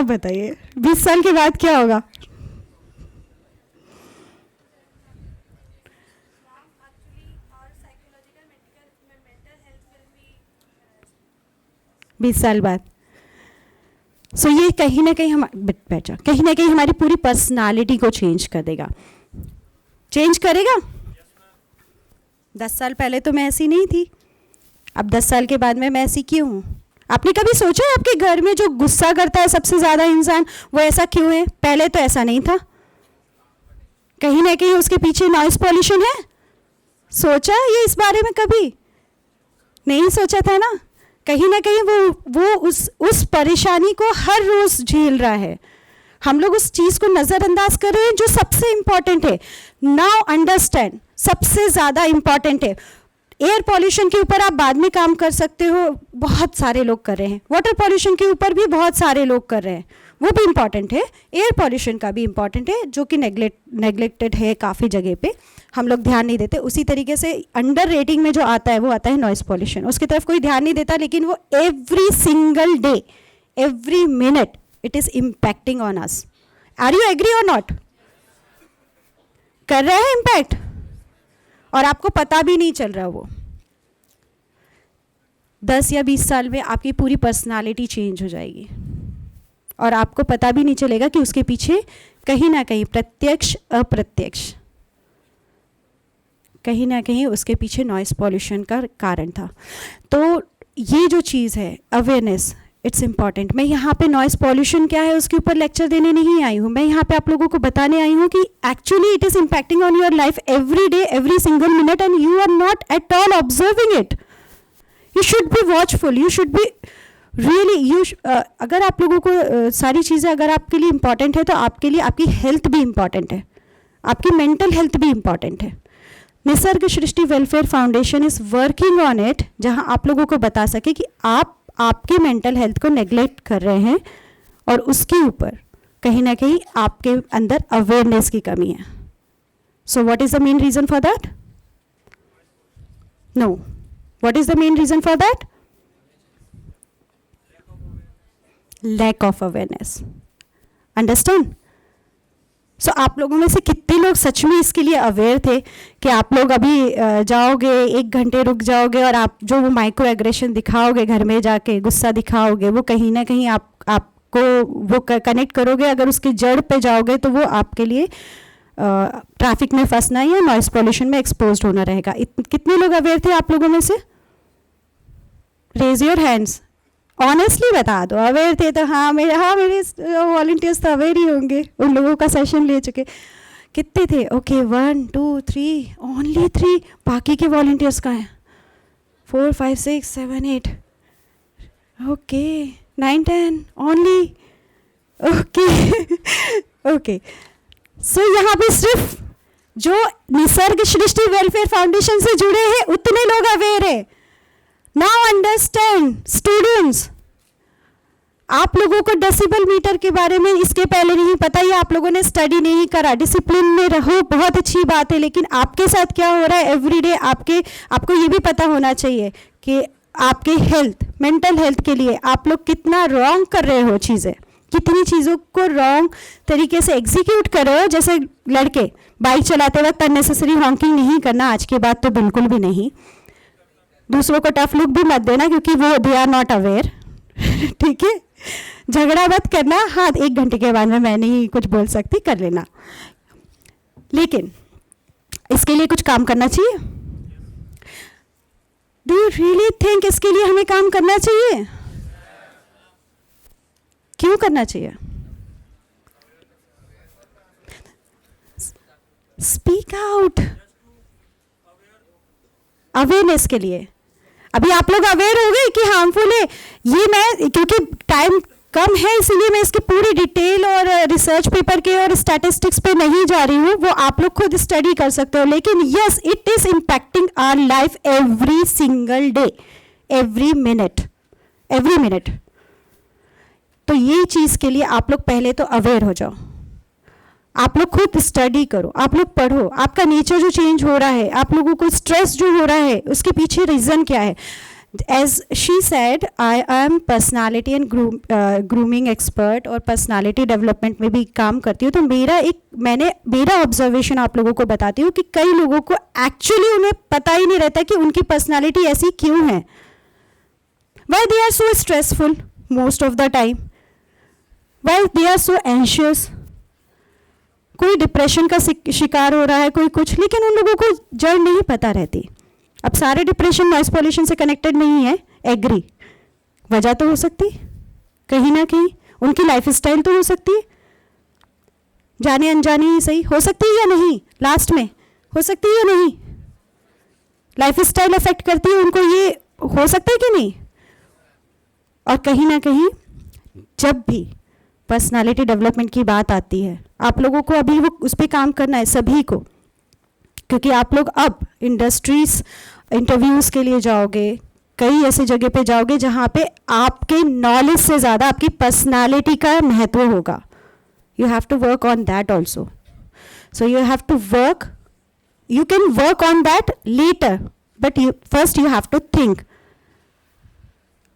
बताइए 20 साल के बाद क्या होगा? बीस साल बाद सो ये कहीं ना कहीं कहीं ना कहीं हमारी पूरी पर्सनालिटी को चेंज कर देगा। चेंज करेगा? 10 साल पहले तो मैं ऐसी नहीं थी, अब 10 साल के बाद में मैं ऐसी क्यों हूँ? आपने कभी सोचा है आपके घर में जो गुस्सा करता है सबसे ज़्यादा इंसान, वो ऐसा क्यों है? पहले तो ऐसा नहीं था। कहीं ना कहीं उसके पीछे नॉइस पॉल्यूशन है। सोचा ये इस बारे में? कभी नहीं सोचा था ना। कहीं ना कहीं वो उस परेशानी को हर रोज झेल रहा है। हम लोग उस चीज़ को नज़रअंदाज कर रहे हैं जो सबसे इम्पॉर्टेंट है। नाउ अंडरस्टैंड, सबसे ज़्यादा इम्पॉर्टेंट है। एयर पॉल्यूशन के ऊपर आप बाद में काम कर सकते हो, बहुत सारे लोग कर रहे हैं। वाटर पॉल्यूशन के ऊपर भी बहुत सारे लोग कर रहे हैं, वो भी इम्पॉर्टेंट है। एयर पॉल्यूशन का भी इम्पॉर्टेंट है, जो कि नेग्लेक्टेड है काफ़ी जगह पे, हम लोग ध्यान नहीं देते। उसी तरीके से अंडर रेटिंग में जो आता है वो आता है नॉइस पॉल्यूशन, उसकी तरफ कोई ध्यान नहीं देता, लेकिन वो every single day, every minute it is impacting on us. Are you agree or not? कर रहा है इम्पैक्ट और आपको पता भी नहीं चल रहा। वो 10 या 20 साल में आपकी पूरी पर्सनालिटी चेंज हो जाएगी और आपको पता भी नहीं चलेगा कि उसके पीछे कहीं ना कहीं प्रत्यक्ष अप्रत्यक्ष कहीं ना कहीं उसके पीछे नॉइस पॉल्यूशन का कारण था। तो ये जो चीज़ है अवेयरनेस, इट्स इम्पॉर्टेंट। मैं यहाँ पे नॉइस पॉल्यूशन क्या है उसके ऊपर लेक्चर देने नहीं आई हूँ, मैं यहाँ पे आप लोगों को बताने आई हूँ कि actually it is impacting on your life every day, every single minute, and you are not at all observing it. You should be watchful, you should be really अगर आप लोगों को सारी चीज़ें अगर आपके लिए इम्पॉर्टेंट है तो आपके लिए आपकी हेल्थ भी इम्पॉर्टेंट है, आपकी मेंटल हेल्थ भी इम्पॉर्टेंट है। निसर्ग सृष्टि welfare foundation is working on it, जहाँ आप लोगों को बता सके कि आप आपके मेंटल हेल्थ को नेग्लेक्ट कर रहे हैं और उसके ऊपर कहीं ना कहीं आपके अंदर अवेयरनेस की कमी है। So what is the main reason for that? No, what is the main reason for that? Lack of awareness. Understand? So आप लोगों में से कितने लोग सच में इसके लिए अवेयर थे कि आप लोग अभी जाओगे 1 घंटे रुक जाओगे और आप जो वो माइक्रो एग्रेशन दिखाओगे घर में जाके, गुस्सा दिखाओगे, वो कहीं ना कहीं आपको वो कनेक्ट करोगे, अगर उसकी जड़ पे जाओगे तो वो आपके लिए ट्रैफिक में फंसना या नॉइस पॉल्यूशन में एक्सपोज्ड होना रहेगा। कितने लोग अवेयर थे आप लोगों में से? रेज योर हैंड्स, ऑनेस्टली बता दो। अवेयर थे तो हाँ मेरे वॉलंटियर्स तो अवेयर ही होंगे, उन लोगों का सेशन ले चुके। कितने थे? Okay 1 2 3, only 3। बाकी के वॉलंटियर्स कहाँ हैं? 4 5 6 7 8, ओके 9 10 ओनली, ओके ओके। सो यहाँ पे सिर्फ जो निसर्ग सृष्टि वेलफेयर फाउंडेशन से जुड़े हैं उतने लोग अवेयर है। नाउ अंडरस्टैंड स्टूडेंट्स, आप लोगों को डेसिबल मीटर के बारे में इसके पहले नहीं पता, या आप लोगों ने स्टडी नहीं करा। डिसिप्लिन में रहो, बहुत अच्छी बात है, लेकिन आपके साथ क्या हो रहा है एवरीडे, आपको ये भी पता होना चाहिए कि आपके हेल्थ, मेंटल हेल्थ के लिए आप लोग कितना रॉन्ग कर रहे हो चीज़ें, कितनी चीज़ों को रॉन्ग तरीके से एग्जीक्यूट कर रहे हो। जैसे लड़के बाइक चलाते वक्त अननेसेसरी हॉकिंग नहीं करना, आज के बाद तो बिल्कुल भी नहीं। दूसरों को टफ लुक भी मत देना क्योंकि वो दे आर नॉट अवेयर, ठीक है। झगड़ा मत करना, हाँ 1 घंटे के बाद में मैं नहीं कुछ बोल सकती, कर लेना, लेकिन इसके लिए कुछ काम करना चाहिए। डू यू रियली थिंक इसके लिए हमें काम करना चाहिए? क्यों करना चाहिए? स्पीक आउट, अवेयरनेस के लिए। अभी आप लोग अवेयर हो गए कि हार्मफुल है ये। मैं क्योंकि टाइम कम है इसलिए मैं इसकी पूरी डिटेल और रिसर्च पेपर के और स्टैटिस्टिक्स पे नहीं जा रही हूँ, वो आप लोग खुद स्टडी कर सकते हो। लेकिन yes, it is impacting our life every single day, every minute. तो ये चीज़ के लिए आप लोग पहले तो अवेयर हो जाओ, आप लोग खुद स्टडी करो, आप लोग पढ़ो, आपका नेचर जो चेंज हो रहा है, आप लोगों को स्ट्रेस जो हो रहा है उसके पीछे रीज़न क्या है। As she said, I am personality and grooming expert और पर्सनालिटी डेवलपमेंट में भी काम करती हूँ। तो मेरा ऑब्जर्वेशन आप लोगों को बताती हूँ कि कई लोगों को एक्चुअली उन्हें पता ही नहीं रहता कि उनकी पर्सनालिटी ऐसी क्यों है। Why they are so stressful most of the time, why they are so anxious. कोई डिप्रेशन का शिकार हो रहा है, कोई कुछ, लेकिन उन लोगों को जड़ नहीं पता रहती। अब सारे डिप्रेशन नॉइस पॉल्यूशन से कनेक्टेड नहीं है, एग्री। वजह तो हो सकती कहीं ना कहीं, उनकी लाइफ स्टाइल तो हो सकती है, जाने अनजाने ही सही, हो सकती है या नहीं, लास्ट में हो सकती है या नहीं, लाइफ स्टाइल अफेक्ट करती है उनको, ये हो सकता है कि नहीं। और कहीं ना कहीं जब भी पर्सनालिटी डेवलपमेंट की बात आती है, आप लोगों को अभी वो उस पर काम करना है सभी को, क्योंकि आप लोग अब इंडस्ट्रीज इंटरव्यूज़ के लिए जाओगे, कई ऐसे जगह पे जाओगे जहाँ पे आपके नॉलेज से ज़्यादा आपकी पर्सनालिटी का महत्व होगा। You have to work on that also. So you have to work, you can work on that later, but first you have to think.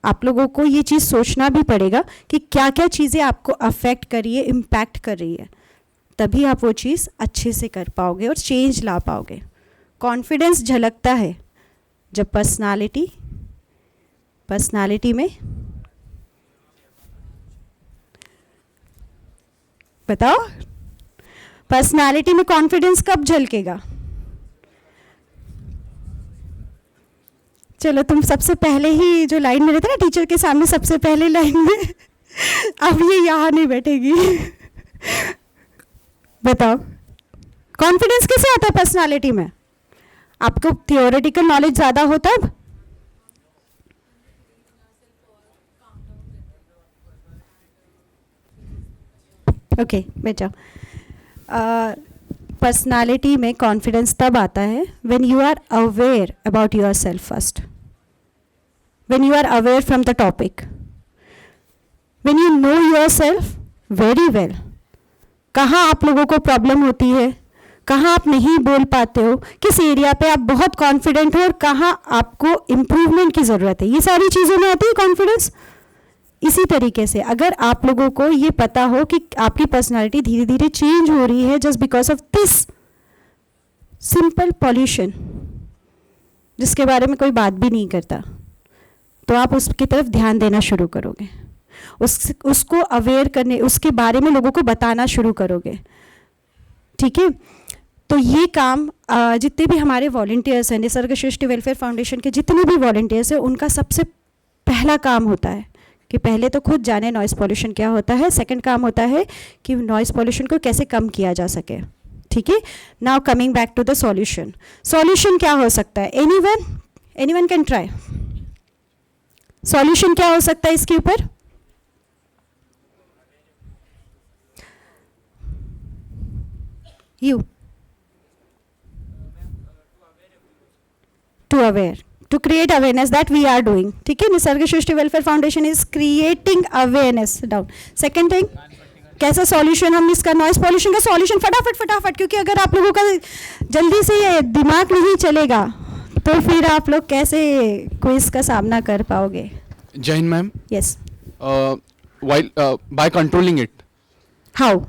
आप लोगों को ये चीज़ सोचना भी पड़ेगा कि क्या क्या चीज़ें आपको अफेक्ट कर रही है, इम्पैक्ट कर रही है, तभी आप वो चीज़ अच्छे से कर पाओगे और चेंज ला पाओगे। कॉन्फिडेंस झलकता है जब पर्सनालिटी में, बताओ पर्सनालिटी में कॉन्फिडेंस कब झलकेगा? चलो तुम सबसे पहले ही जो लाइन में रहते ना टीचर के सामने सबसे पहले लाइन में, अब ये यहाँ नहीं बैठेगी। बताओ कॉन्फिडेंस कैसे आता है पर्सनालिटी में? आपको थियोरेटिकल नॉलेज ज़्यादा हो तब? ओके बैठ जाओ। पर्सनालिटी में कॉन्फिडेंस तब आता है when you are aware about yourself first, when you are aware from the topic, when you know yourself very well. कहाँ आप लोगों को प्रॉब्लम होती है, कहाँ आप नहीं बोल पाते हो, किस एरिया पे आप बहुत कॉन्फिडेंट हो और कहाँ आपको इम्प्रूवमेंट की ज़रूरत है, ये सारी चीज़ों में आती है कॉन्फिडेंस। इसी तरीके से अगर आप लोगों को ये पता हो कि आपकी पर्सनालिटी धीरे धीरे चेंज हो रही है just because of this simple pollution जिसके बारे में कोई बात भी नहीं करता, तो आप उसकी तरफ ध्यान देना शुरू करोगे, उसको अवेयर करने, उसके बारे में लोगों को बताना शुरू करोगे, ठीक है। तो ये काम जितने भी हमारे वॉलंटियर्स हैं, निसर्ग सृष्टि वेलफेयर फाउंडेशन के जितने भी वॉलंटियर्स हैं, उनका सबसे पहला काम होता है कि पहले तो खुद जाने नॉइज़ पॉल्यूशन क्या होता है, सेकंड काम होता है कि नॉइज़ पॉल्यूशन को कैसे कम किया जा सके, ठीक है। Now coming back to the solution, solution क्या हो सकता है? Anyone can try. सॉल्यूशन क्या हो सकता है इसके ऊपर? You to aware, to create awareness that we are doing, ठीक है। निसर्ग सृष्टि welfare foundation is creating awareness down. Second thing, कैसा सॉल्यूशन हम इसका, नॉइस पॉल्यूशन का सॉल्यूशन फटाफट, क्योंकि अगर आप लोगों का जल्दी से ये दिमाग नहीं चलेगा तो फिर आप लोग कैसे क्विज का सामना कर पाओगे? जय हिंद ma'am. Yes, by controlling it, how?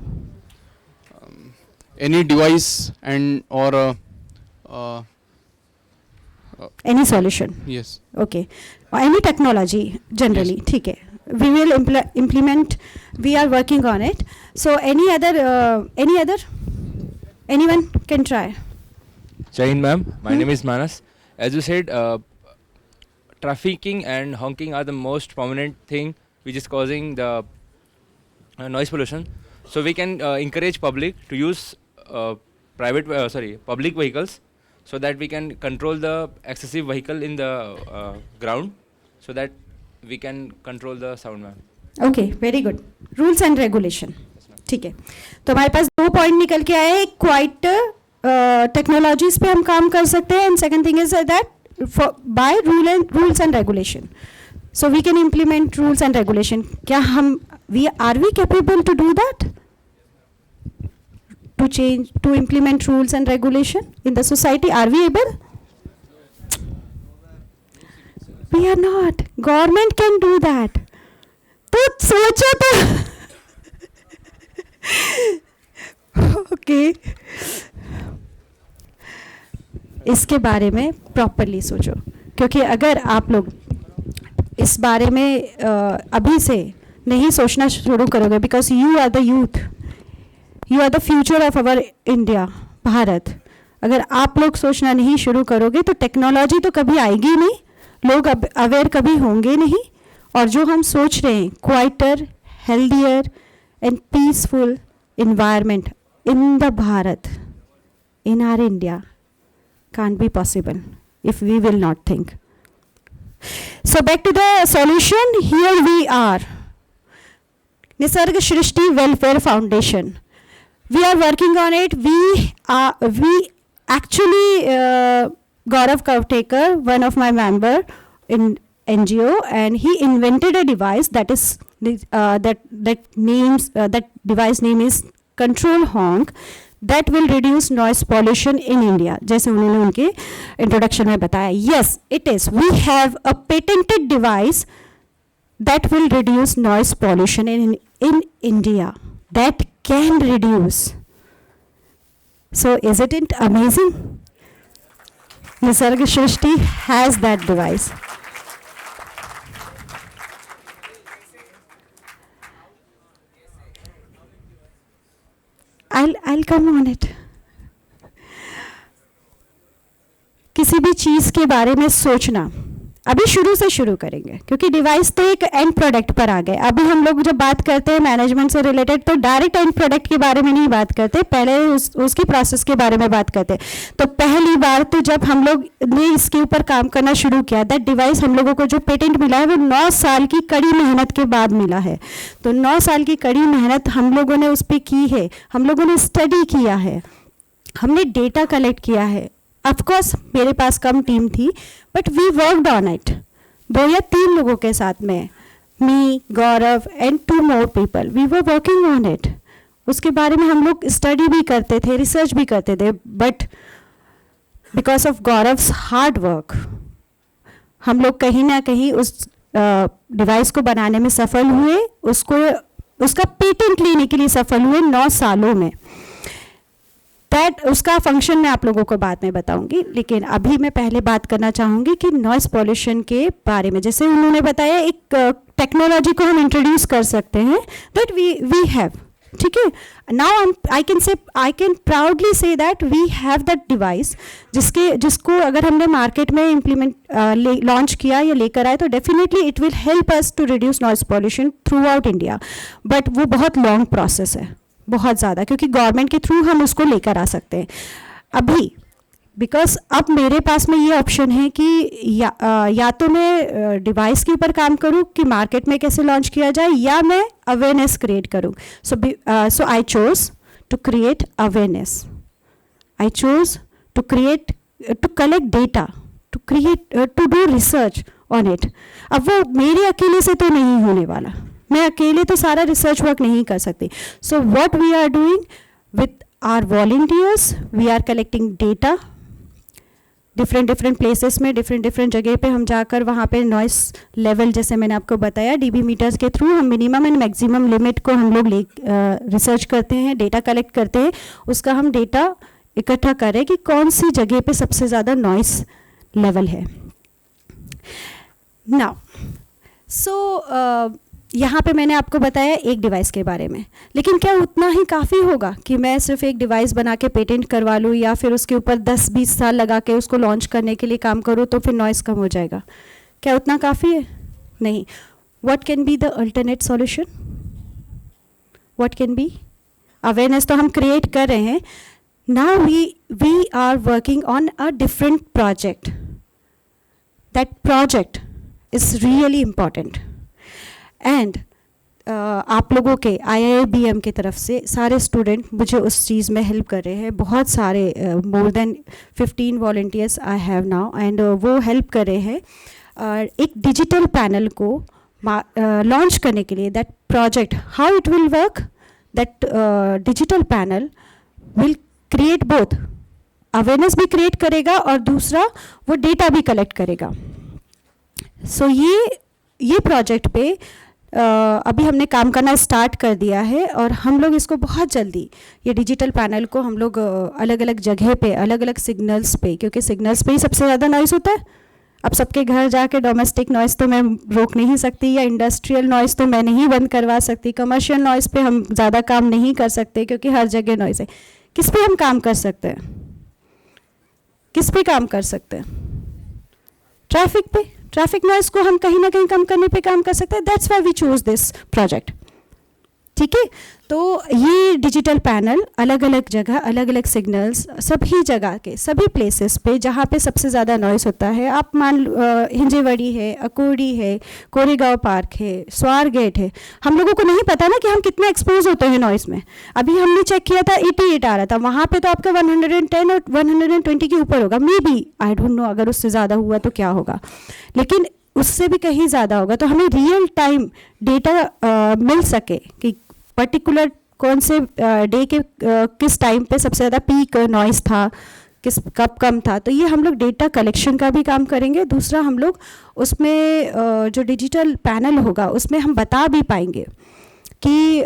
any device and or any solution? yes, Okay. Any technology generally, Yes. ठीक है. We will implement. We are working on it. So any other? Anyone can try. Jai Hind, ma'am. My name is Manas. As you said, trafficking and honking are the most prominent thing which is causing the noise pollution. So we can encourage public to use public vehicles, so that we can control the excessive vehicle in the ground, so that we can control the sound, ma'am. Okay, very good. Rules and regulation. ठीक है. तो हमारे पास 2 point निकल के आए हैं. Quite technologies पे हम काम कर सकते हैं, and second thing is that by rules and regulation. So we can implement rules and regulation. क्या हम are we capable to do that? To implement rules and regulation in the society, are we able? We are not. Government can do that. तो सोचो तो okay, इसके बारे में properly सोचो, क्योंकि अगर आप लोग इस बारे में अभी से नहीं सोचना शुरू करोगे, because you are the youth, you are the future of our India, Bharat. अगर आप लोग सोचना नहीं शुरू करोगे तो टेक्नोलॉजी तो कभी आएगी नहीं, लोग अवेयर कभी होंगे नहीं, और जो हम सोच रहे हैं quieter, healthier and peaceful environment in the Bharat, in R India, can't be possible if we will not think. So back to the solution, here we are, Nisarg Shrishti Welfare Foundation. We are working on it. We actually, Gaurav Kavtekar, one of my member in NGO, and he invented a device that is that device name is Control Honk, that will reduce noise pollution in India. जैसे उन्होंने उनके introduction में बताया. Yes, it is. We have a patented device that will reduce noise pollution in India. That can reduce. So isn't it amazing? Nisarg Shrishti has that device. I'll come on it. किसी भी चीज़ के बारे में सोचना अभी शुरू से शुरू करेंगे, क्योंकि डिवाइस तो एक एंड प्रोडक्ट पर आ गए. अभी हम लोग जब बात करते हैं मैनेजमेंट से रिलेटेड, तो डायरेक्ट एंड प्रोडक्ट के बारे में नहीं बात करते, पहले उसकी प्रोसेस के बारे में बात करते हैं. तो पहली बार तो जब हम लोग ने इसके ऊपर काम करना शुरू किया, दैट डिवाइस हम लोगों को जो पेटेंट मिला है वो 9 साल की कड़ी मेहनत के बाद मिला है. तो 9 साल की कड़ी मेहनत हम लोगों ने उस पर की है, हम लोगों ने स्टडी किया है, हमने डेटा कलेक्ट किया है. ऑफकोर्स मेरे पास कम टीम थी, but we worked on it. 2 या 3 लोगों के साथ में, me, Gaurav and 2 more people, we were working on it. उसके बारे में हम लोग स्टडी भी करते थे, रिसर्च भी करते थे, but because of Gaurav's hard work हम लोग कहीं ना कहीं उस डिवाइस को बनाने में सफल हुए, उसका पेटेंट लेने के लिए सफल हुए 9 सालों में. दैट उसका फंक्शन मैं आप लोगों को बाद में बताऊंगी, लेकिन अभी मैं पहले बात करना चाहूँगी कि नॉइस पॉल्यूशन के बारे में। जैसे उन्होंने बताया एक टेक्नोलॉजी को हम इंट्रोड्यूस कर सकते हैं दैट वी हैव, ठीक है। Now I can proudly say that we have that device जिसको अगर हमने मार्केट में इम्प्लीमेंट लॉन्च किया या लेकर आए तो definitely it will help us to reduce noise pollution throughout India. But वो बहुत लॉन्ग प्रोसेस है, बहुत ज़्यादा, क्योंकि गवर्नमेंट के थ्रू हम उसको लेकर आ सकते हैं अभी। बिकॉज अब मेरे पास में ये ऑप्शन है कि या तो मैं डिवाइस के ऊपर काम करूँ कि मार्केट में कैसे लॉन्च किया जाए, या मैं अवेयरनेस क्रिएट करूँ। So I chose to create awareness, I chose to collect data, to do research on it. अब वो मेरे अकेले से तो नहीं होने वाला, मैं अकेले तो सारा रिसर्च वर्क नहीं कर सकती। So what we are doing with our volunteers, we are collecting data different places में, डिफरेंट जगह पे हम जाकर वहाँ पे नॉइस लेवल, जैसे मैंने आपको बताया, डीबी मीटर्स के थ्रू हम मिनिमम एंड मैक्सिमम लिमिट को हम लोग रिसर्च करते हैं, डेटा कलेक्ट करते हैं, उसका हम डेटा इकट्ठा करें कि कौन सी जगह पे सबसे ज़्यादा नॉइस लेवल है। नाउ यहाँ पे मैंने आपको बताया एक डिवाइस के बारे में, लेकिन क्या उतना ही काफ़ी होगा कि मैं सिर्फ एक डिवाइस बना के पेटेंट करवा लूँ या फिर उसके ऊपर 10-20 साल लगा के उसको लॉन्च करने के लिए काम करूँ तो फिर नॉइस कम हो जाएगा? क्या उतना काफ़ी है? नहीं। What can be the alternate solution? What can be? Awareness तो हम क्रिएट कर रहे हैं। Now we are working on a different project. That project is really important and आप लोगों के IIBM की तरफ से सारे स्टूडेंट मुझे उस चीज़ में हेल्प कर रहे हैं। बहुत सारे more than 15 volunteers I have now, and वो हेल्प कर रहे हैं एक डिजिटल पैनल को लॉन्च करने के लिए। That project, how it will work, that digital panel will create both, awareness भी क्रिएट करेगा और दूसरा वो डेटा भी कलेक्ट करेगा। सो ये प्रोजेक्ट पे अभी हमने काम करना स्टार्ट कर दिया है और हम लोग इसको बहुत जल्दी, ये डिजिटल पैनल को हम लोग अलग अलग जगह पे, अलग अलग सिग्नल्स पे, क्योंकि सिग्नल्स पे ही सबसे ज़्यादा नॉइज़ होता है। अब सबके घर जाके डोमेस्टिक नॉइज़ तो मैं रोक नहीं सकती, या इंडस्ट्रियल नॉइज़ तो मैं नहीं बंद करवा सकती, कमर्शियल नॉइज़ पे हम ज़्यादा काम नहीं कर सकते क्योंकि हर जगह नॉइज़ है। किस पे हम काम कर सकते हैं? किस पे काम कर सकते हैं? ट्रैफिक पे। ट्रैफिक नॉइज़ को हम कहीं ना कहीं कम करने पे काम कर सकते हैं। That's why we choose this project. ठीक है, तो ये डिजिटल पैनल अलग अलग जगह, अलग अलग सिग्नल्स, सभी जगह के सभी प्लेसेस पे जहाँ पे सबसे ज़्यादा नॉइज़ होता है, आप मान हिंजेवड़ी है, अकोड़ी है, कोरेगांव पार्क है, स्वार गेट है, हम लोगों को नहीं पता ना कि हम कितना एक्सपोज होते हैं नॉइज़ में। अभी हमने चेक किया था 88 आ रहा था, वहाँ पे तो आपका 110 और 120 के ऊपर होगा, may be, I don't know, अगर उससे ज़्यादा हुआ तो क्या होगा, लेकिन उससे भी कहीं ज़्यादा होगा। तो हमें रियल टाइम डेटा मिल सके कि पर्टिकुलर कौन से डे के किस टाइम पे सबसे ज़्यादा पीक नॉइज़ था, कब कम था। तो ये हम लोग डेटा कलेक्शन का भी काम करेंगे। दूसरा, हम लोग उसमें जो डिजिटल पैनल होगा उसमें हम बता भी पाएंगे कि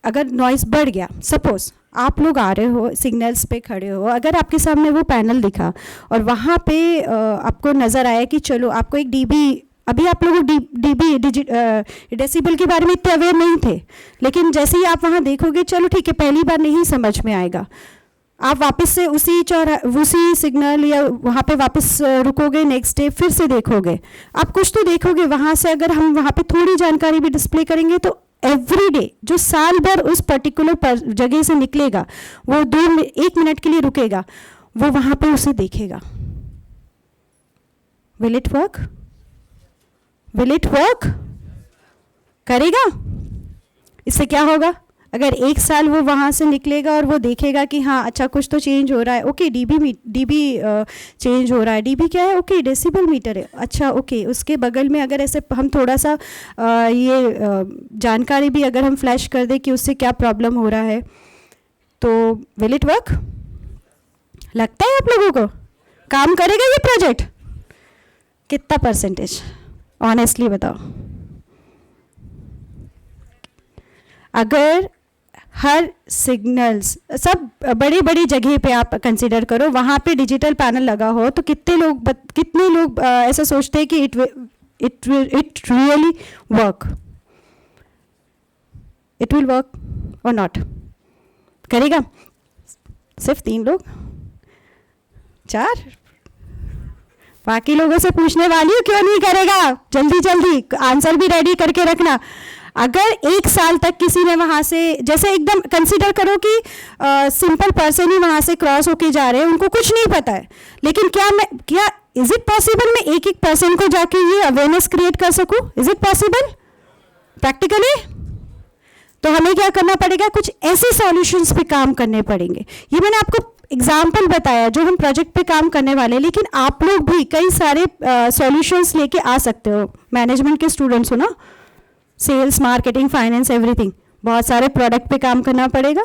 अगर नॉइज़ बढ़ गया, सपोज़ आप लोग आ रहे हो, सिग्नल्स पे खड़े हो, अगर आपके सामने वो पैनल दिखा और वहाँ पे आपको नज़र आया कि चलो आपको एक डीबी, अभी आप लोग डीबी डेसिबल के बारे में इतने अवेयर नहीं थे, लेकिन जैसे ही आप वहाँ देखोगे, चलो ठीक है, पहली बार नहीं समझ में आएगा, आप वापस से उसी सिग्नल या वहाँ पे वापस रुकोगे, नेक्स्ट डे फिर से देखोगे, आप कुछ तो देखोगे वहाँ से। अगर हम वहाँ पे थोड़ी जानकारी भी डिस्प्ले करेंगे तो एवरी डे जो साल भर उस पर्टिकुलर जगह से निकलेगा, वो 1 मिनट के लिए रुकेगा, वो वहाँ पे उसे देखेगा। Will it work? Will it work? करेगा? इससे क्या होगा? अगर 1 साल वो वहाँ से निकलेगा और वो देखेगा कि हाँ अच्छा कुछ तो चेंज हो रहा है, ओके डीबी चेंज हो रहा है। डीबी क्या है? ओके डेसिबल मीटर है, अच्छा ओके। उसके बगल में अगर ऐसे हम थोड़ा सा जानकारी भी अगर हम फ्लैश कर दें कि उससे क्या प्रॉब्लम हो रहा है, तो विल इट वर्क? लगता है आप लोगों को काम करेगा ये प्रोजेक्ट? कितना परसेंटेज ऑनेस्टली बताओ? अगर हर सिग्नल्स सब बड़ी बड़ी जगह पे आप कंसिडर करो, वहाँ पे डिजिटल पैनल लगा हो तो कितने लोग ऐसा सोचते हैं कि it really work, it will work और नॉट? करेगा? सिर्फ 3 लोग, 4? बाकी लोगों से पूछने वाली हूँ क्यों नहीं करेगा? जल्दी जल्दी आंसर भी रेडी करके रखना। अगर 1 साल तक किसी ने वहाँ से, जैसे एकदम कंसीडर करो कि सिंपल पर्सन ही वहाँ से क्रॉस होके जा रहे हैं, उनको कुछ नहीं पता है, लेकिन क्या इज इट पॉसिबल मैं एक पर्सन को जाके ये अवेयरनेस क्रिएट कर सकूँ? Is it possible practically? तो हमें क्या करना पड़ेगा? कुछ ऐसे सॉल्यूशंस पे काम करने पड़ेंगे। ये मैंने आपको एग्जाम्पल बताया जो हम प्रोजेक्ट पे काम करने वाले हैं, लेकिन आप लोग भी कई सारे सॉल्यूशंस लेके आ सकते हो। मैनेजमेंट के स्टूडेंट्स हो ना, सेल्स, मार्केटिंग, फाइनेंस, एवरीथिंग, बहुत सारे प्रोडक्ट पे काम करना पड़ेगा,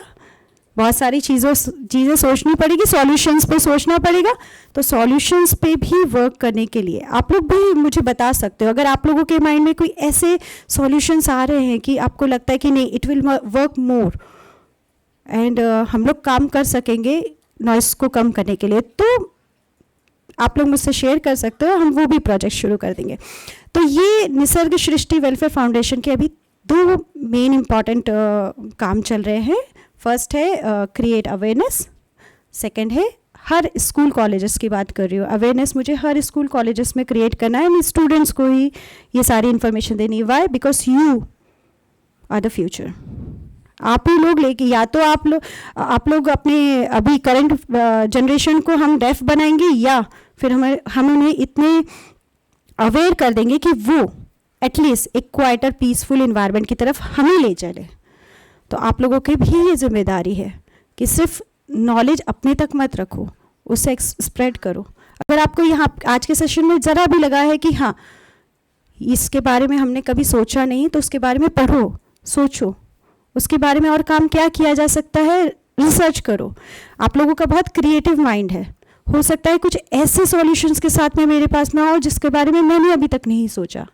बहुत सारी चीज़ें सोचनी पड़ेगी, सॉल्यूशंस पे सोचना पड़ेगा। तो सॉल्यूशंस पे भी वर्क करने के लिए आप लोग भी मुझे बता सकते हो, अगर आप लोगों के माइंड में कोई ऐसे सॉल्यूशंस आ रहे हैं कि आपको लगता है कि नहीं it will work more and हम लोग काम कर सकेंगे नॉइस को कम करने के लिए, तो आप लोग मुझसे शेयर कर सकते हो, हम वो भी प्रोजेक्ट शुरू कर देंगे। तो ये निसर्ग सृष्टि वेलफेयर फाउंडेशन के अभी 2 मेन इम्पॉर्टेंट काम चल रहे हैं। फर्स्ट है क्रिएट अवेयरनेस, सेकंड है हर स्कूल कॉलेजेस की बात कर रही हूँ, अवेयरनेस मुझे हर स्कूल कॉलेजेस में क्रिएट करना है, स्टूडेंट्स को ही ये सारी इन्फॉर्मेशन देनी है। Why? Because you are the future. आप ही लोग लेके, या तो आप लोग अपने अभी करंट जनरेशन को हम डेफ बनाएंगे, या फिर हम उन्हें इतने अवेयर कर देंगे कि वो एटलीस्ट एक क्वाइटर पीसफुल इन्वायरमेंट की तरफ हमें ले चले। तो आप लोगों की भी ये जिम्मेदारी है कि सिर्फ नॉलेज अपने तक मत रखो, उसे स्प्रेड करो। अगर आपको यहाँ आज के सेशन में ज़रा भी लगा है कि हाँ इसके बारे में हमने कभी सोचा नहीं, तो उसके बारे में पढ़ो, सोचो, उसके बारे में और काम क्या किया जा सकता है, रिसर्च करो। आप लोगों का बहुत क्रिएटिव माइंड है, हो सकता है कुछ ऐसे सॉल्यूशंस के साथ में मेरे पास ना हो जिसके बारे में मैंने अभी तक नहीं सोचा।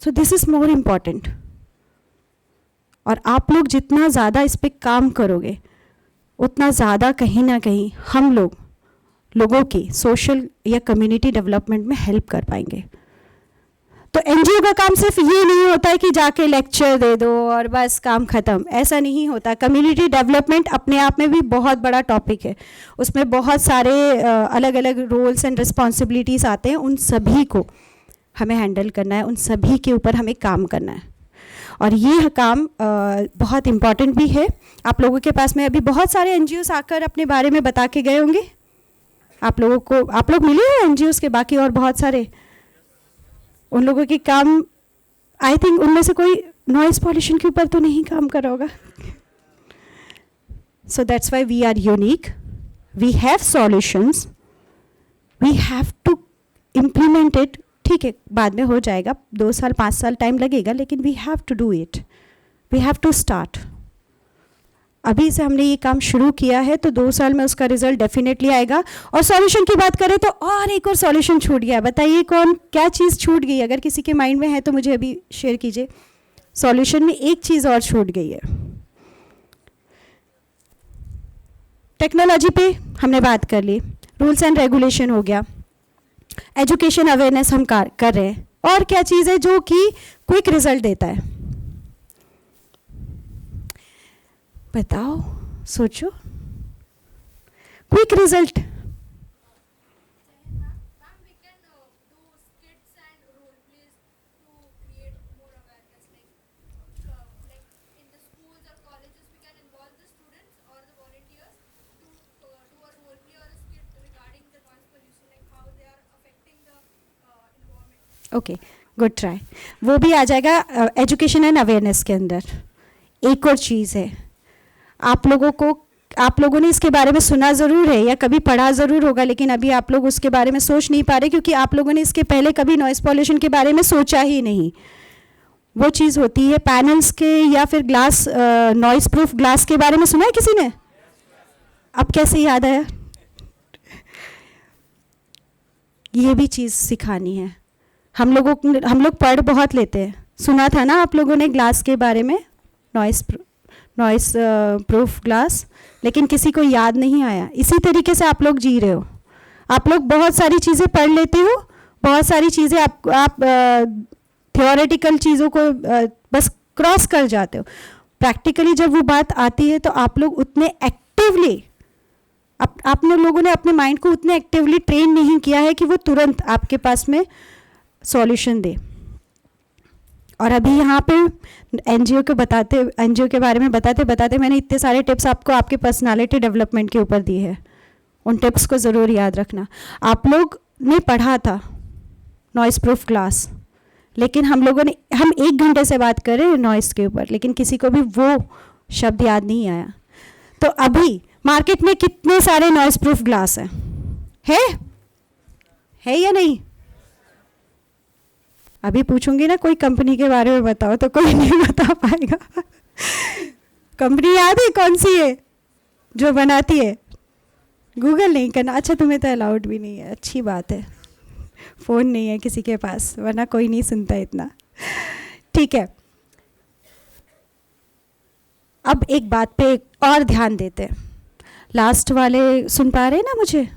सो दिस इज़ मोर इम्पॉर्टेंट। और आप लोग जितना ज़्यादा इस पर काम करोगे उतना ज़्यादा कहीं ना कहीं हम लोगों की सोशल या कम्युनिटी डेवलपमेंट में हेल्प कर पाएंगे। तो एनजीओ का काम सिर्फ ये नहीं होता है कि जाके लेक्चर दे दो और बस काम ख़त्म, ऐसा नहीं होता। कम्युनिटी डेवलपमेंट अपने आप में भी बहुत बड़ा टॉपिक है, उसमें बहुत सारे अलग अलग रोल्स एंड रिस्पॉन्सिबिलिटीज़ आते हैं, उन सभी को हमें हैंडल करना है, उन सभी के ऊपर हमें काम करना है। और ये काम बहुत इम्पॉर्टेंट भी है। आप लोगों के पास में अभी बहुत सारे एनजीओस आकर अपने बारे में बता के गए होंगे, आप लोग मिले हैं एनजीओस के, बाकी और बहुत सारे उन लोगों के काम, आई थिंक उनमें से कोई नॉइस पॉल्यूशन के ऊपर तो नहीं काम कर रहा होगा। So that's why we are unique, we have solutions, we have to implement it. ठीक है, बाद में हो जाएगा, 2 साल 5 साल टाइम लगेगा, लेकिन we have to do it, we have to start. अभी से हमने ये काम शुरू किया है तो 2 साल में उसका रिजल्ट डेफिनेटली आएगा। और सॉल्यूशन की बात करें तो और एक और सॉल्यूशन छूट गया, बताइए कौन, क्या चीज़ छूट गई? अगर किसी के माइंड में है तो मुझे अभी शेयर कीजिए। सॉल्यूशन में एक चीज़ और छूट गई है। टेक्नोलॉजी पे हमने बात कर ली, रूल्स एंड रेगुलेशन हो गया, एजुकेशन अवेयरनेस हम कर रहे हैं, और क्या चीज़ है जो कि क्विक रिजल्ट देता है? बताओ, सोचो, quick result. Okay, good try, वो भी आ जाएगा एजुकेशन एंड अवेयरनेस के अंदर। एक और चीज़ है, आप लोगों ने इसके बारे में सुना ज़रूर है या कभी पढ़ा ज़रूर होगा, लेकिन अभी आप लोग उसके बारे में सोच नहीं पा रहे क्योंकि आप लोगों ने इसके पहले कभी नॉइस पॉल्यूशन के बारे में सोचा ही नहीं। वो चीज़ होती है पैनल्स के या फिर ग्लास, नॉइस प्रूफ ग्लास के बारे में सुना है किसी ने? अब कैसे याद आया? ये भी चीज़ सिखानी है। हम लोग पढ़ बहुत लेते हैं, सुना था ना आप लोगों ने ग्लास के बारे में, नॉइस प्रूफ ग्लास, लेकिन किसी को याद नहीं आया। इसी तरीके से आप लोग जी रहे हो। आप लोग बहुत सारी चीज़ें पढ़ लेते हो, बहुत सारी चीज़ें आप थियोरेटिकल चीज़ों को बस क्रॉस कर जाते हो। प्रैक्टिकली जब वो बात आती है तो आप लोग उतने एक्टिवली आप लोगों ने अपने माइंड को उतने एक्टिवली ट्रेन नहीं किया है कि वो तुरंत आपके पास में सॉल्यूशन दे। और अभी यहाँ पे एनजीओ के बारे में बताते बताते मैंने इतने सारे टिप्स आपको आपके पर्सनालिटी डेवलपमेंट के ऊपर दिए हैं। उन टिप्स को ज़रूर याद रखना। आप लोग ने पढ़ा था नॉइस प्रूफ ग्लास, लेकिन हम 1 घंटे से बात कर रहे हैं नॉइस के ऊपर, लेकिन किसी को भी वो शब्द याद नहीं आया। तो अभी मार्केट में कितने सारे नॉइस प्रूफ ग्लास हैं? है या नहीं? अभी पूछूंगी ना कोई कंपनी के बारे में बताओ तो कोई नहीं बता पाएगा। कंपनी याद है कौन सी है जो बनाती है? गूगल नहीं करना। अच्छा, तुम्हें तो अलाउड भी नहीं है, अच्छी बात है। फ़ोन नहीं है किसी के पास, वरना कोई नहीं सुनता इतना। ठीक है, अब एक बात पे और ध्यान देते हैं। लास्ट वाले सुन पा रहे हैं ना मुझे?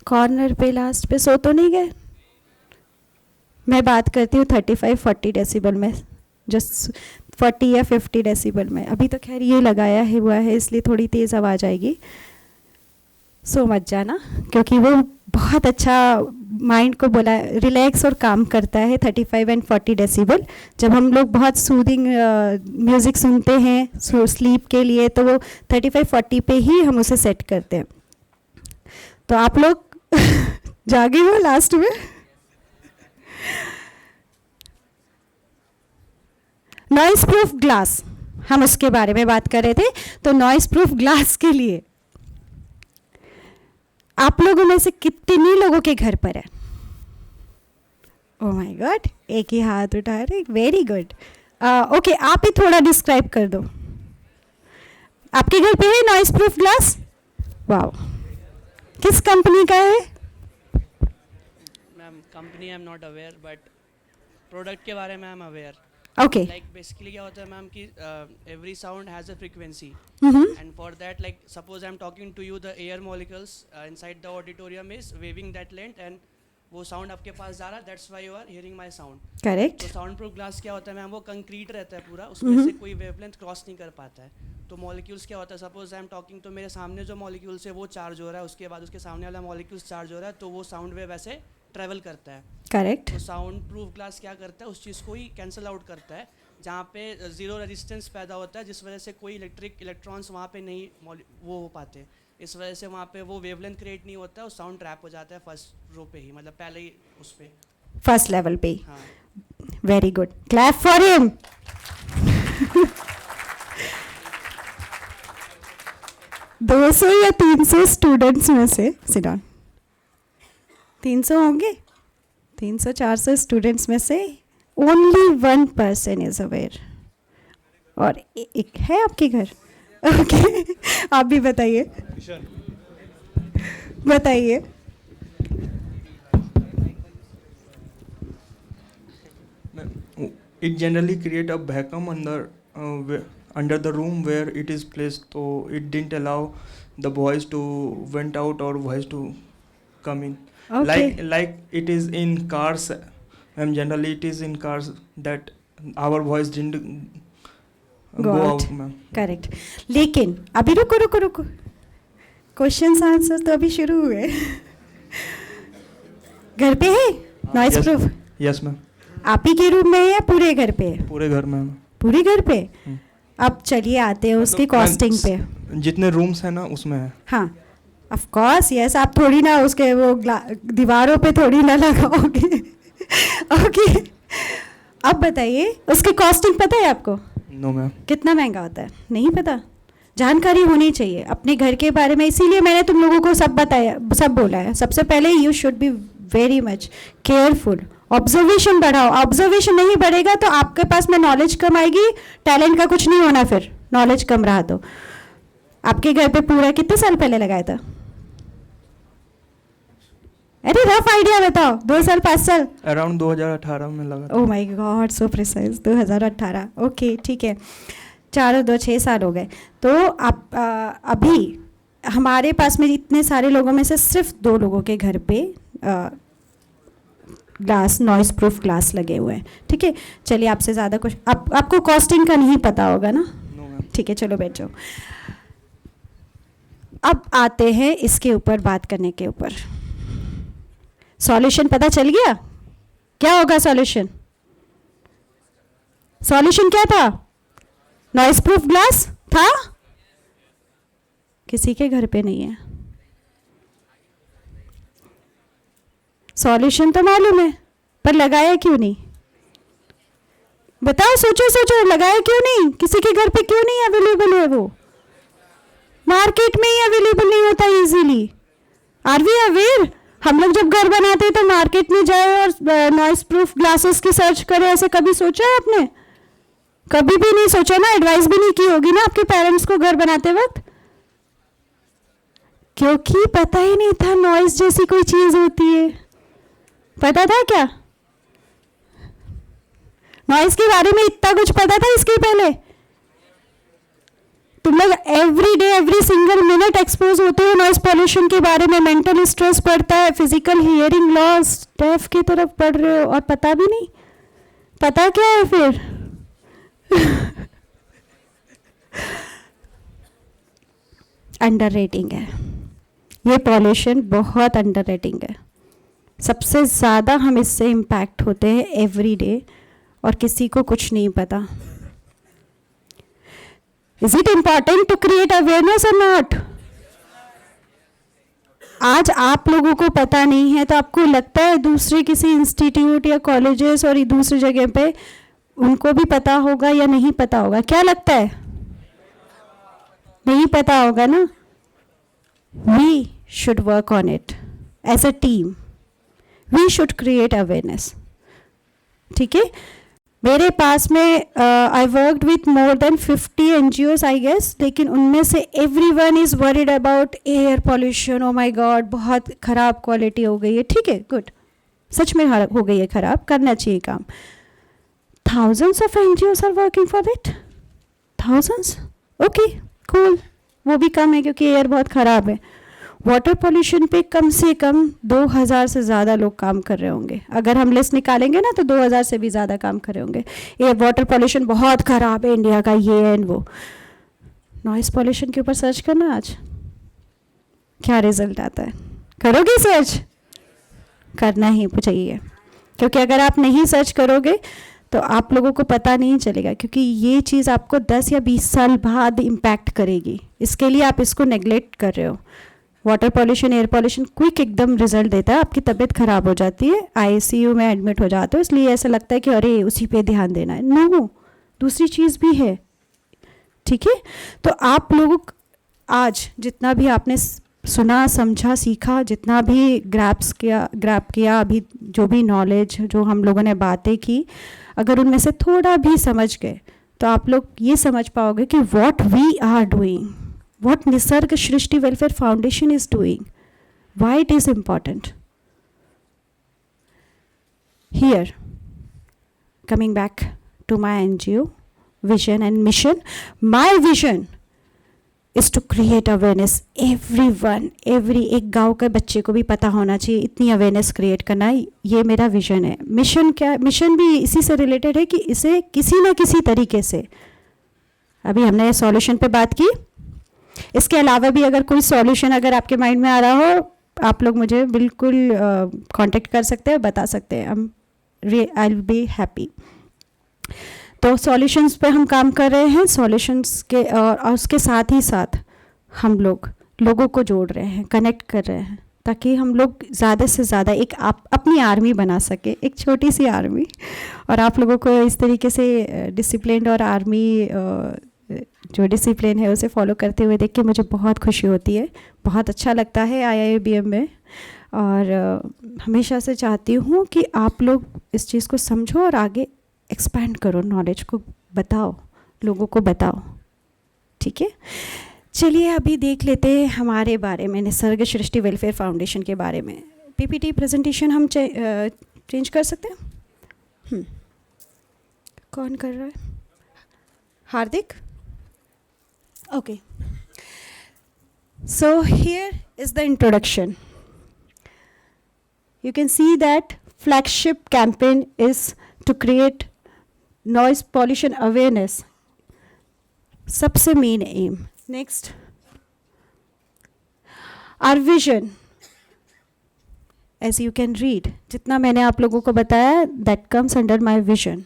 कॉर्नर पे लास्ट पे सो तो नहीं गए? मैं बात करती हूँ 35-40 डेसिबल में, जस्ट 40 या 50 डेसिबल में। अभी तो खैर ये लगाया है हुआ है इसलिए थोड़ी तेज़ आवाज़ आएगी, सो मत जाना, क्योंकि वो बहुत अच्छा माइंड को बोला रिलैक्स और काम करता है। 35 एंड 40 डेसिबल जब हम लोग बहुत सूदिंग म्यूज़िक सुनते हैं स्लीप के लिए, तो वो 35-40 पे ही हम उसे सेट करते हैं। तो आप लोग जागे हो लास्ट में? नॉइस प्रूफ ग्लास, हम उसके बारे में बात कर रहे थे। तो नॉइस प्रूफ ग्लास के लिए आप लोगों में से कितने लोगों के घर पर है? ओह माय गॉड, एक ही हाथ उठा रहे, वेरी गुड। ओके, आप ही थोड़ा डिस्क्राइब कर दो। आपके घर पे है नॉइस प्रूफ ग्लास? वाओ, किस कंपनी का है? Ma'am company I am not aware, but product के बारे में I am aware. Okay, like basically क्या होता है मैम कि every sound has a frequency, and for that, like suppose I'm talking to you, the air molecules inside the auditorium is waving that length and वो sound आपके पास जा रहा है, that's why you are hearing my sound. Correct. तो sound proof glass क्या होता है ma'am, वो कंक्रीट रहता है पूरा, उसमें से कोई वेवलेंथ क्रॉस नहीं कर पाता है। तो मॉलिक्यूल्स क्या होता है, सपोज आई एम टॉकिंग, तो मेरे सामने जो मॉलिक्यूल्स है वो चार्ज हो रहा है, उसके बाद उसके सामने वाला मॉलिक्यूल्स चार्ज हो रहा है, तो वो साउंड वेव ऐसे ट्रेवल करता है। करेक्ट। तो साउंड प्रूफ ग्लास क्या करता है, उस चीज़ को ही कैंसिल आउट करता है, जहाँ पे ज़ीरो रेजिस्टेंस पैदा होता है, जिस वजह से कोई इलेक्ट्रॉन्स वहाँ पे नहीं वो हो पाते। इस वजह से वहाँ पे वो वेवलेंथ क्रिएट नहीं होता है और साउंड ट्रैप हो जाता है फर्स्ट रो पे ही, मतलब पहले ही उस पे, फर्स्ट लेवल पे। हाँ। Very good, clap for him. 200 या 300 स्टूडेंट्स में से, सिट डाउन, 300 होंगे, 300-400 स्टूडेंट्स में से ओनली 1 पर्सन इज अवेयर। और एक है आपके घर? ओके, आप भी बताइए, बताइए। It generally create a vacuum under the room where it is placed, so it didn't allow the voice to went out or voice to come in. Okay. Like it is in cars, and generally it is in cars that our voice didn't go out, ma'am. Correct. लेकिन अभी रुको, question answer तो अभी शुरू हुए। घर पे है नॉइस प्रूफ? Yes ma'am. आप ही के रूम में है या पूरे घर पे है? पूरे घर में। पूरे घर पे। अब चलिए आते हैं उसकी कॉस्टिंग पे। जितने रूम्स हैं ना उसमें है। हाँ, ऑफ कोर्स, यस। आप थोड़ी ना उसके वो दीवारों पे थोड़ी ना लगाओगे। ओके, अब बताइए उसकी कॉस्टिंग पता है आपको? No ma'am. कितना महंगा होता है? नहीं पता? जानकारी होनी चाहिए अपने घर के बारे में, इसीलिए मैंने तुम लोगों को सब बताया, सब बोला है। सबसे पहले you should be very much careful. Observation बढ़ाओ। ऑब्जर्वेशन नहीं बढ़ेगा तो आपके पास में नॉलेज कम आएगी, टैलेंट का कुछ नहीं होना। फिर नॉलेज कम रहा तो आपके घर पे पूरा कितने साल पहले लगाया था? अरे रफ आइडिया बताओ, 2 साल 5 साल? अराउंड 2018 में लगा था। Oh my God, so precise, 2018। Okay, ठीक है। 4 और 2 6 साल हो गए। तो आप अभी हमारे पास में इतने सारे लोगों में से सिर्फ 2 लोगों के घर पे ग्लास, नॉइस प्रूफ ग्लास लगे हुए हैं। ठीक है, चलिए आपसे ज़्यादा कुछ आपको कॉस्टिंग का नहीं पता होगा ना? No ma'am. ठीक है, चलो बैठ जाओ। अब आते हैं इसके ऊपर बात करने के ऊपर। सॉल्यूशन पता चल गया? क्या होगा सॉल्यूशन? सॉल्यूशन क्या था? नॉइस प्रूफ ग्लास था? किसी के घर पे नहीं है। सॉल्यूशन तो मालूम है, पर लगाया क्यों नहीं? बताओ, सोचो सोचो, लगाया क्यों नहीं? किसी के घर पे क्यों नहीं अवेलेबल है? वो मार्केट में ही अवेलेबल नहीं होता इजीली। Are we aware? हम लोग जब घर बनाते हैं तो मार्केट में जाए और नॉइस प्रूफ ग्लासेस की सर्च करें, ऐसे कभी सोचा है आपने? कभी भी नहीं सोचा ना? एडवाइस भी नहीं की होगी ना आपके पेरेंट्स को घर बनाते वक्त? क्योंकि पता ही नहीं था नॉइस जैसी कोई चीज होती है। पता था क्या? नॉइस के बारे में इतना कुछ पता था इसके पहले? तुम लोग every day, every single minute expose होते हो नॉइस पॉल्यूशन के बारे में। मेंटल स्ट्रेस पड़ता है, फिजिकल हियरिंग लॉस, डेफ की तरफ पढ़ रहे हो और पता भी नहीं। पता क्या है फिर? अंडर रेटिंग है ये पॉल्यूशन, बहुत अंडर रेटिंग है। सबसे ज़्यादा हम इससे इम्पैक्ट होते हैं एवरी डे और किसी को कुछ नहीं पता। Is it important to create awareness or not? आज आप लोगों को पता नहीं है तो आपको लगता है दूसरे किसी इंस्टीट्यूट या कॉलेजेस और दूसरी जगह पे उनको भी पता होगा या नहीं पता होगा? क्या लगता है? नहीं पता होगा ना? We should work on it as a team. We should create awareness. ठीक है, मेरे पास में I worked with more than 50 NGOs I guess, लेकिन उनमें से everyone is worried about air pollution. Oh my god, बहुत ख़राब क्वालिटी हो गई है। ठीक है, गुड, सच में हो गई है ख़राब, करना चाहिए काम। Thousands of NGOs are working for it. Thousands? Okay, cool. वो भी कम है क्योंकि एयर बहुत ख़राब है। वाटर पॉल्यूशन पे कम से कम 2000 से ज़्यादा लोग काम कर रहे होंगे। अगर हम लिस्ट निकालेंगे ना तो 2000 से भी ज़्यादा काम कर रहे होंगे। ये वाटर पॉल्यूशन बहुत ख़राब है इंडिया का, ये एंड वो। नॉइस पॉल्यूशन के ऊपर सर्च करना आज, क्या रिजल्ट आता है? करोगे सर्च? करना ही चाहिए, क्योंकि अगर आप नहीं सर्च करोगे तो आप लोगों को पता नहीं चलेगा, क्योंकि ये चीज़ आपको 10 या 20 साल बाद इम्पैक्ट करेगी। इसके लिए आप इसको नेग्लेक्ट कर रहे हो। Water pollution, air pollution quick एकदम रिजल्ट देता है, आपकी तबीयत ख़राब हो जाती है, ICU में एडमिट हो जाते हो, इसलिए ऐसा लगता है कि अरे उसी पे ध्यान देना है। नो, दूसरी चीज़ भी है। ठीक है, तो आप लोग आज जितना भी आपने सुना, समझा, सीखा, जितना भी ग्रैप किया अभी, जो भी नॉलेज, जो हम लोगों ने बातें की, अगर उनमें से थोड़ा भी समझ गए तो आप लोग ये समझ पाओगे कि what we are doing, what Nisarg Shrishti Welfare Foundation is doing, why it is important. Here, coming back to my NGO vision and mission, my vision is to create awareness. Everyone, एक गांव के बच्चे को भी पता होना चाहिए, इतनी अवेयरनेस क्रिएट करना, ये मेरा विजन है। मिशन क्या? मिशन भी इसी से रिलेटेड है कि इसे किसी न किसी तरीके से, अभी हमने सॉल्यूशन पे बात की, इसके अलावा भी अगर कोई सॉल्यूशन अगर आपके माइंड में आ रहा हो, आप लोग मुझे बिल्कुल कांटेक्ट कर सकते हैं, बता सकते हैं। I will be happy. तो सॉल्यूशंस पे हम काम कर रहे हैं, सॉल्यूशंस के और उसके साथ ही साथ हम लोगों को जोड़ रहे हैं, कनेक्ट कर रहे हैं, ताकि हम लोग ज़्यादा से ज़्यादा एक अपनी आर्मी बना सके, एक छोटी सी आर्मी। और आप लोगों को इस तरीके से डिसिप्लिन और आर्मी जो डिसिप्लिन है उसे फॉलो करते हुए देख के मुझे बहुत खुशी होती है, बहुत अच्छा लगता है IIBM में। और हमेशा से चाहती हूँ कि आप लोग इस चीज़ को समझो और आगे एक्सपैंड करो, नॉलेज को बताओ, लोगों को बताओ। ठीक है, चलिए अभी देख लेते हैं हमारे बारे में, निसर्ग सृष्टि वेलफेयर फाउंडेशन के बारे में। PPT प्रेजेंटेशन हम चेंज कर सकते हैं? कौन कर रहा है? हार्दिक? Okay. So here is the introduction. You can see that flagship campaign is to create noise pollution awareness. सबसे main aim. Next. Our vision, as you can read, जितना मैंने आप लोगों को बताया, that comes under my vision.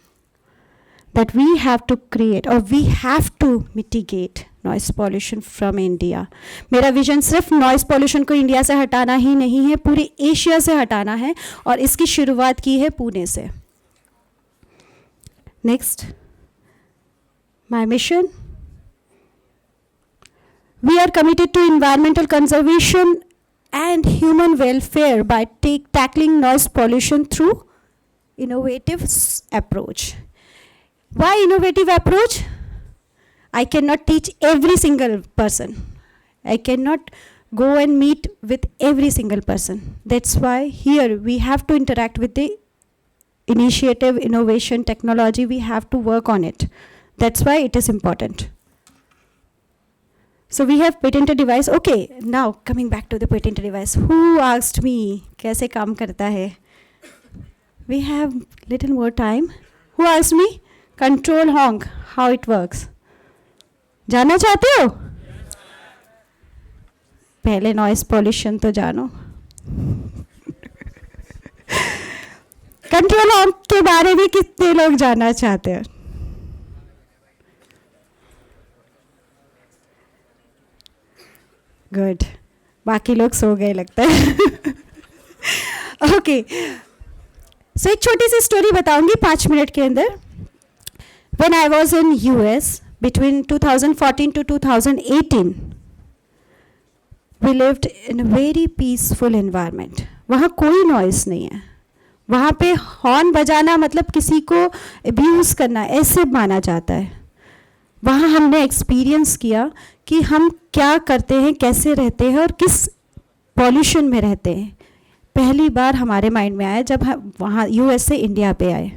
That we have to create or we have to mitigate noise pollution from India. मेरा vision सिर्फ noise pollution को India से हटाना ही नहीं है, पूरे एशिया से हटाना है और इसकी शुरुआत की है पुणे से. Next, my mission. We are committed to environmental conservation and human welfare by tackling noise pollution through innovative approach. Why innovative approach? I cannot teach every single person. I cannot go and meet with every single person. That's why here we have to interact with the initiative, innovation, technology. We have to work on it. That's why it is important. So we have patented device. Okay, now coming back to the patented device. Who asked me कैसे काम करता है? We have little more time. Who asked me? Control honk, how it works. जानना चाहते हो? पहले noise pollution तो जानो. कंट्रोल honk के बारे में कितने लोग जानना चाहते हैं? गुड, बाकी लोग सो गए लगता है. ओके, सो एक छोटी सी स्टोरी बताऊंगी 5 मिनट के अंदर. When I was in US between 2014 to 2018, we lived in a very peaceful environment. वहाँ कोई नॉइस नहीं है. वहाँ पे हॉर्न बजाना मतलब किसी को अब्यूज़ करना ऐसे माना जाता है. वहाँ हमने एक्सपीरियंस किया कि हम क्या करते हैं, कैसे रहते हैं और किस पॉल्यूशन में रहते हैं. पहली बार हमारे माइंड में आया जब हम वहाँ यूएस से इंडिया पे आए.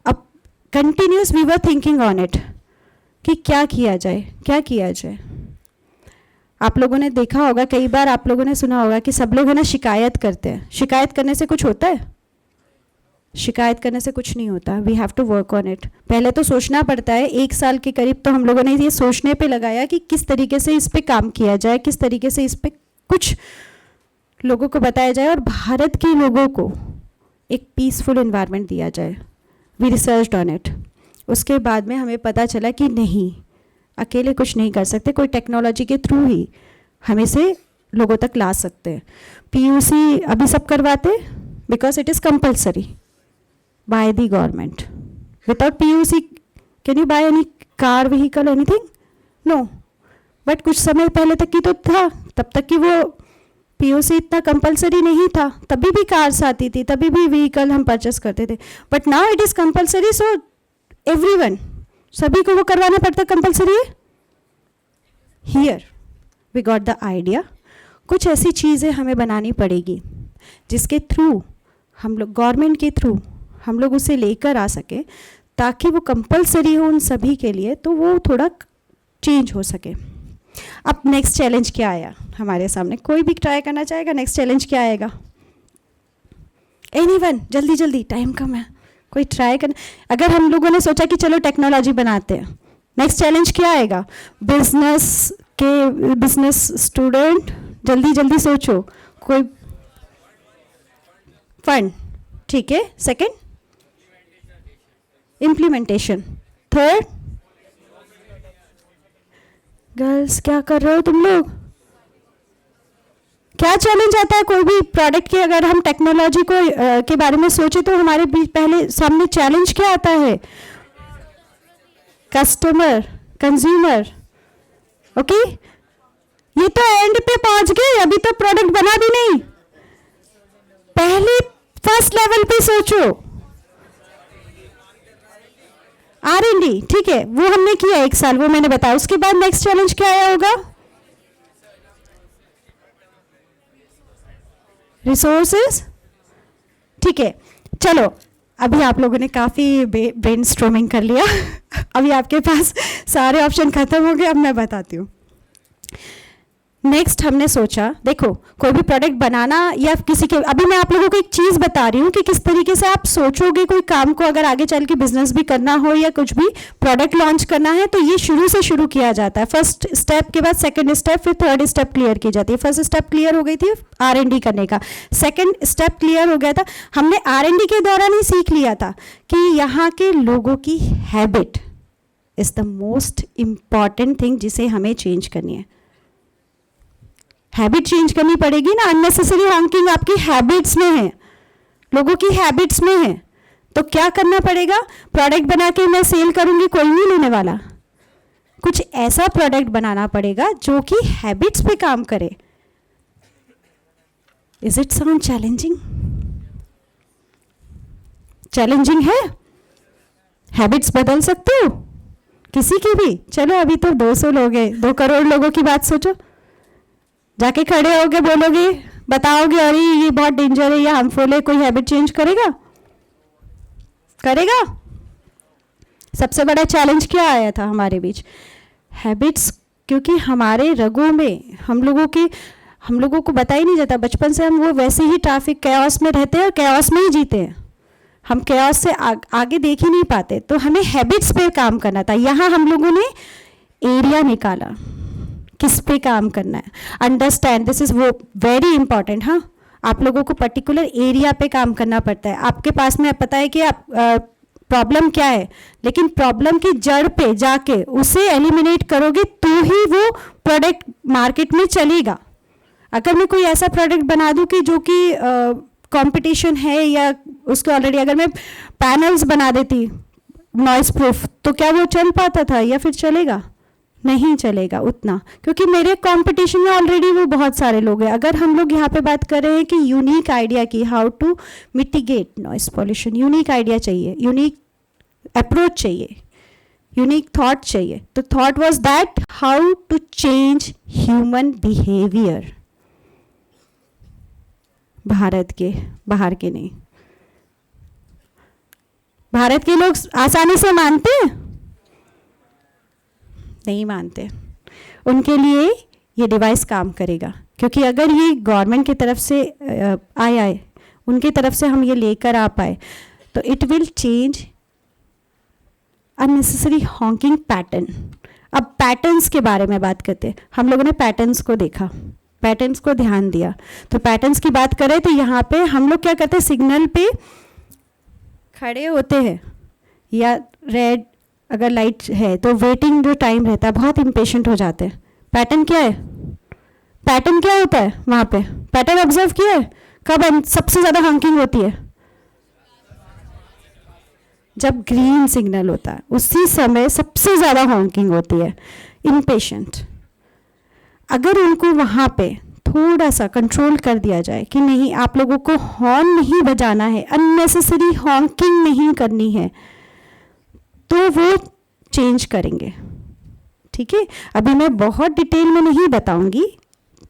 अब continuous we were thinking on it कि क्या किया जाए, क्या किया जाए. आप लोगों ने देखा होगा, कई बार आप लोगों ने सुना होगा कि सब लोग है ना शिकायत करते हैं. शिकायत करने से कुछ होता है? शिकायत करने से कुछ नहीं होता. We have to work on it. पहले तो सोचना पड़ता है. 1 साल के करीब तो हम लोगों ने ये सोचने पे लगाया कि किस तरीके से इस पे काम किया जाए, किस तरीके से इस पे कुछ लोगों को बताया जाए और भारत के लोगों को एक पीसफुल एनवायरनमेंट दिया जाए. We researched on it. उसके बाद में हमें पता चला कि नहीं, अकेले कुछ नहीं कर सकते, कोई टेक्नोलॉजी के थ्रू ही हम इसे लोगों तक ला सकते हैं. पीयूसी अभी सब करवाते because it is compulsory by the government. Without PUC, can you buy any car, vehicle, anything? No. But कुछ समय पहले तक की तो था. तब तक कि वो PUC इतना कंपलसरी नहीं था. तभी भी कार्स आती थी, तभी भी व्हीकल हम परचेस करते थे. But now it is compulsory, so everyone, सभी को वो करवाना पड़ता, कंपलसरी है. Here we got the idea. कुछ ऐसी चीज़ें हमें बनानी पड़ेगी जिसके थ्रू हम लोग गवर्नमेंट के थ्रू हम लोग उसे लेकर आ सके ताकि वो कंपलसरी हो उन सभी के लिए, तो वो थोड़ा चेंज हो सके. अब नेक्स्ट चैलेंज क्या आया हमारे सामने? कोई भी ट्राई करना चाहेगा? नेक्स्ट चैलेंज क्या आएगा? एनीवन, जल्दी जल्दी, टाइम कम है. कोई ट्राई करना? अगर हम लोगों ने सोचा कि चलो टेक्नोलॉजी बनाते हैं, नेक्स्ट चैलेंज क्या आएगा? बिजनेस स्टूडेंट, जल्दी जल्दी सोचो. कोई फंड, ठीक है. Second, implementation. थर्ड, गर्ल्स क्या कर रहे हो तुम लोग? क्या चैलेंज आता है कोई भी प्रोडक्ट के? अगर हम टेक्नोलॉजी को के बारे में सोचे तो हमारे बीच पहले सामने चैलेंज क्या आता है? Customer, consumer. ओके, ये तो एंड पे पहुंच गए, अभी तो प्रोडक्ट बना भी नहीं. पहले फर्स्ट लेवल पे सोचो. R&D, ठीक है, वो हमने किया 1 साल, वो मैंने बताया. उसके बाद नेक्स्ट चैलेंज क्या आया होगा? रिसोर्सेज. ठीक है, चलो अभी आप लोगों ने काफ़ी ब्रेन स्ट्रोमिंग कर लिया अभी आपके पास सारे ऑप्शन खत्म हो गए. अब मैं बताती हूँ. नेक्स्ट हमने सोचा, देखो कोई भी प्रोडक्ट बनाना या किसी के, अभी मैं आप लोगों को एक चीज़ बता रही हूँ कि किस तरीके से आप सोचोगे कोई काम को, अगर आगे चल के बिजनेस भी करना हो या कुछ भी प्रोडक्ट लॉन्च करना है तो ये शुरू से शुरू किया जाता है. फर्स्ट स्टेप के बाद सेकंड स्टेप, फिर थर्ड स्टेप क्लियर की जाती है. फर्स्ट स्टेप क्लियर हो गई थी R&D करने का, सेकंड स्टेप क्लियर हो गया था, हमने R&D के दौरान ही सीख लिया था कि यहाँ के लोगों की habit is the most important thing जिसे हमें चेंज करनी है. हैबिट चेंज करनी पड़ेगी ना. अननेसेसरी हॉकिंग आपकी हैबिट्स में है, लोगों की हैबिट्स में है. तो क्या करना पड़ेगा? प्रोडक्ट बना के मैं सेल करूंगी, कोई नहीं लेने वाला. कुछ ऐसा प्रोडक्ट बनाना पड़ेगा जो कि हैबिट्स पे काम करे. Is it sound challenging? Challenging है? हैबिट्स बदल सकते हो किसी की भी? चलो अभी तो 200 लोग हैं, 2 करोड़ लोगों की बात सोचो. जाके खड़े होगे, बोलोगे, बताओगे अरे ये बहुत डेंजर है या हार्मफुल है, कोई हैबिट चेंज करेगा? करेगा? सबसे बड़ा चैलेंज क्या आया था हमारे बीच? हैबिट्स. क्योंकि हमारे रगों में हम लोगों को बता ही नहीं जाता. बचपन से हम वो वैसे ही ट्रैफिक कैओस में रहते हैं और कैओस में ही जीते हैं. हम कैओस से आगे देख ही नहीं पाते. तो हमें हैबिट्स पे काम करना था. यहाँ हम लोगों ने एरिया निकाला, किस पे काम करना है. अंडरस्टैंड, दिस इज वो वेरी इंपॉर्टेंट. हाँ, आप लोगों को पर्टिकुलर एरिया पे काम करना पड़ता है. आपके पास में पता है कि आप प्रॉब्लम क्या है, लेकिन प्रॉब्लम की जड़ पे जाके उसे एलिमिनेट करोगे तो ही वो प्रोडक्ट मार्केट में चलेगा. अगर मैं कोई ऐसा प्रोडक्ट बना दूं कि जो कि कंपटीशन है या उसके ऑलरेडी, अगर मैं पैनल्स बना देती नॉइस प्रूफ, तो क्या वो चल पाता था या फिर चलेगा? नहीं चलेगा उतना, क्योंकि मेरे कंपटीशन में ऑलरेडी वो बहुत सारे लोग हैं. अगर हम लोग यहाँ पे बात कर रहे हैं कि यूनिक आइडिया की, how to mitigate noise pollution, unique idea चाहिए, यूनिक अप्रोच चाहिए, यूनिक थॉट चाहिए. तो thought was that how to change human behaviour. Bharat के, बाहर के नहीं. भारत के लोग आसानी से मानते हैं? नहीं मानते. उनके लिए ये डिवाइस काम करेगा, क्योंकि अगर ये गवर्नमेंट की तरफ से आया है, उनकी तरफ से हम ये लेकर आ पाए, तो it will change unnecessary Hawking pattern. अब पैटर्न्स के बारे में बात करते हैं. हम लोगों ने पैटर्न्स को देखा, पैटर्न्स को ध्यान दिया. तो पैटर्न्स की बात करें तो यहाँ पे हम लोग क्या करते हैं, सिग्नल पे खड़े होते हैं या रेड अगर लाइट है तो वेटिंग जो टाइम रहता है, बहुत इम्पेशेंट हो जाते हैं. पैटर्न क्या है? पैटर्न क्या होता है वहाँ पे? पैटर्न ऑब्जर्व किया है? कब सबसे ज़्यादा हॉकिंग होती है? जब ग्रीन सिग्नल होता है, उसी समय सबसे ज़्यादा हॉकिंग होती है. इम्पेशेंट. अगर उनको वहाँ पे थोड़ा सा कंट्रोल कर दिया जाए कि नहीं, आप लोगों को हॉर्न नहीं बजाना है, अननेसेसरी हॉकिंग नहीं करनी है, तो वो चेंज करेंगे. ठीक है, अभी मैं बहुत डिटेल में नहीं बताऊंगी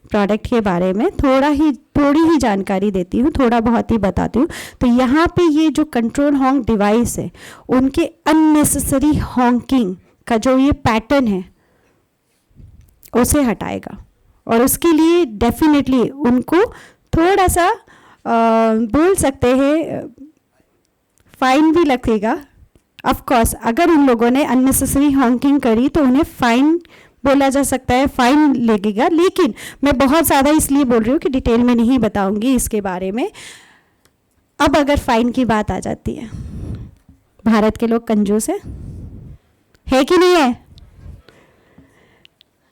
प्रोडक्ट के बारे में, थोड़ी ही जानकारी देती हूँ, थोड़ा बहुत ही बताती हूँ. तो यहाँ पे ये जो कंट्रोल हॉन्क डिवाइस है, उनके अननेसेसरी हॉकिंग का जो ये पैटर्न है उसे हटाएगा. और उसके लिए डेफिनेटली उनको थोड़ा सा बोल सकते हैं फाइन भी लगेगा. ऑफ कोर्स अगर उन लोगों ने अननेसेसरी हॉकिंग करी तो उन्हें फाइन बोला जा सकता है, फाइन लगेगा. लेकिन मैं बहुत ज़्यादा इसलिए बोल रही हूँ कि डिटेल में नहीं बताऊंगी इसके बारे में. अब अगर फाइन की बात आ जाती है, भारत के लोग कंजूस है कि नहीं है?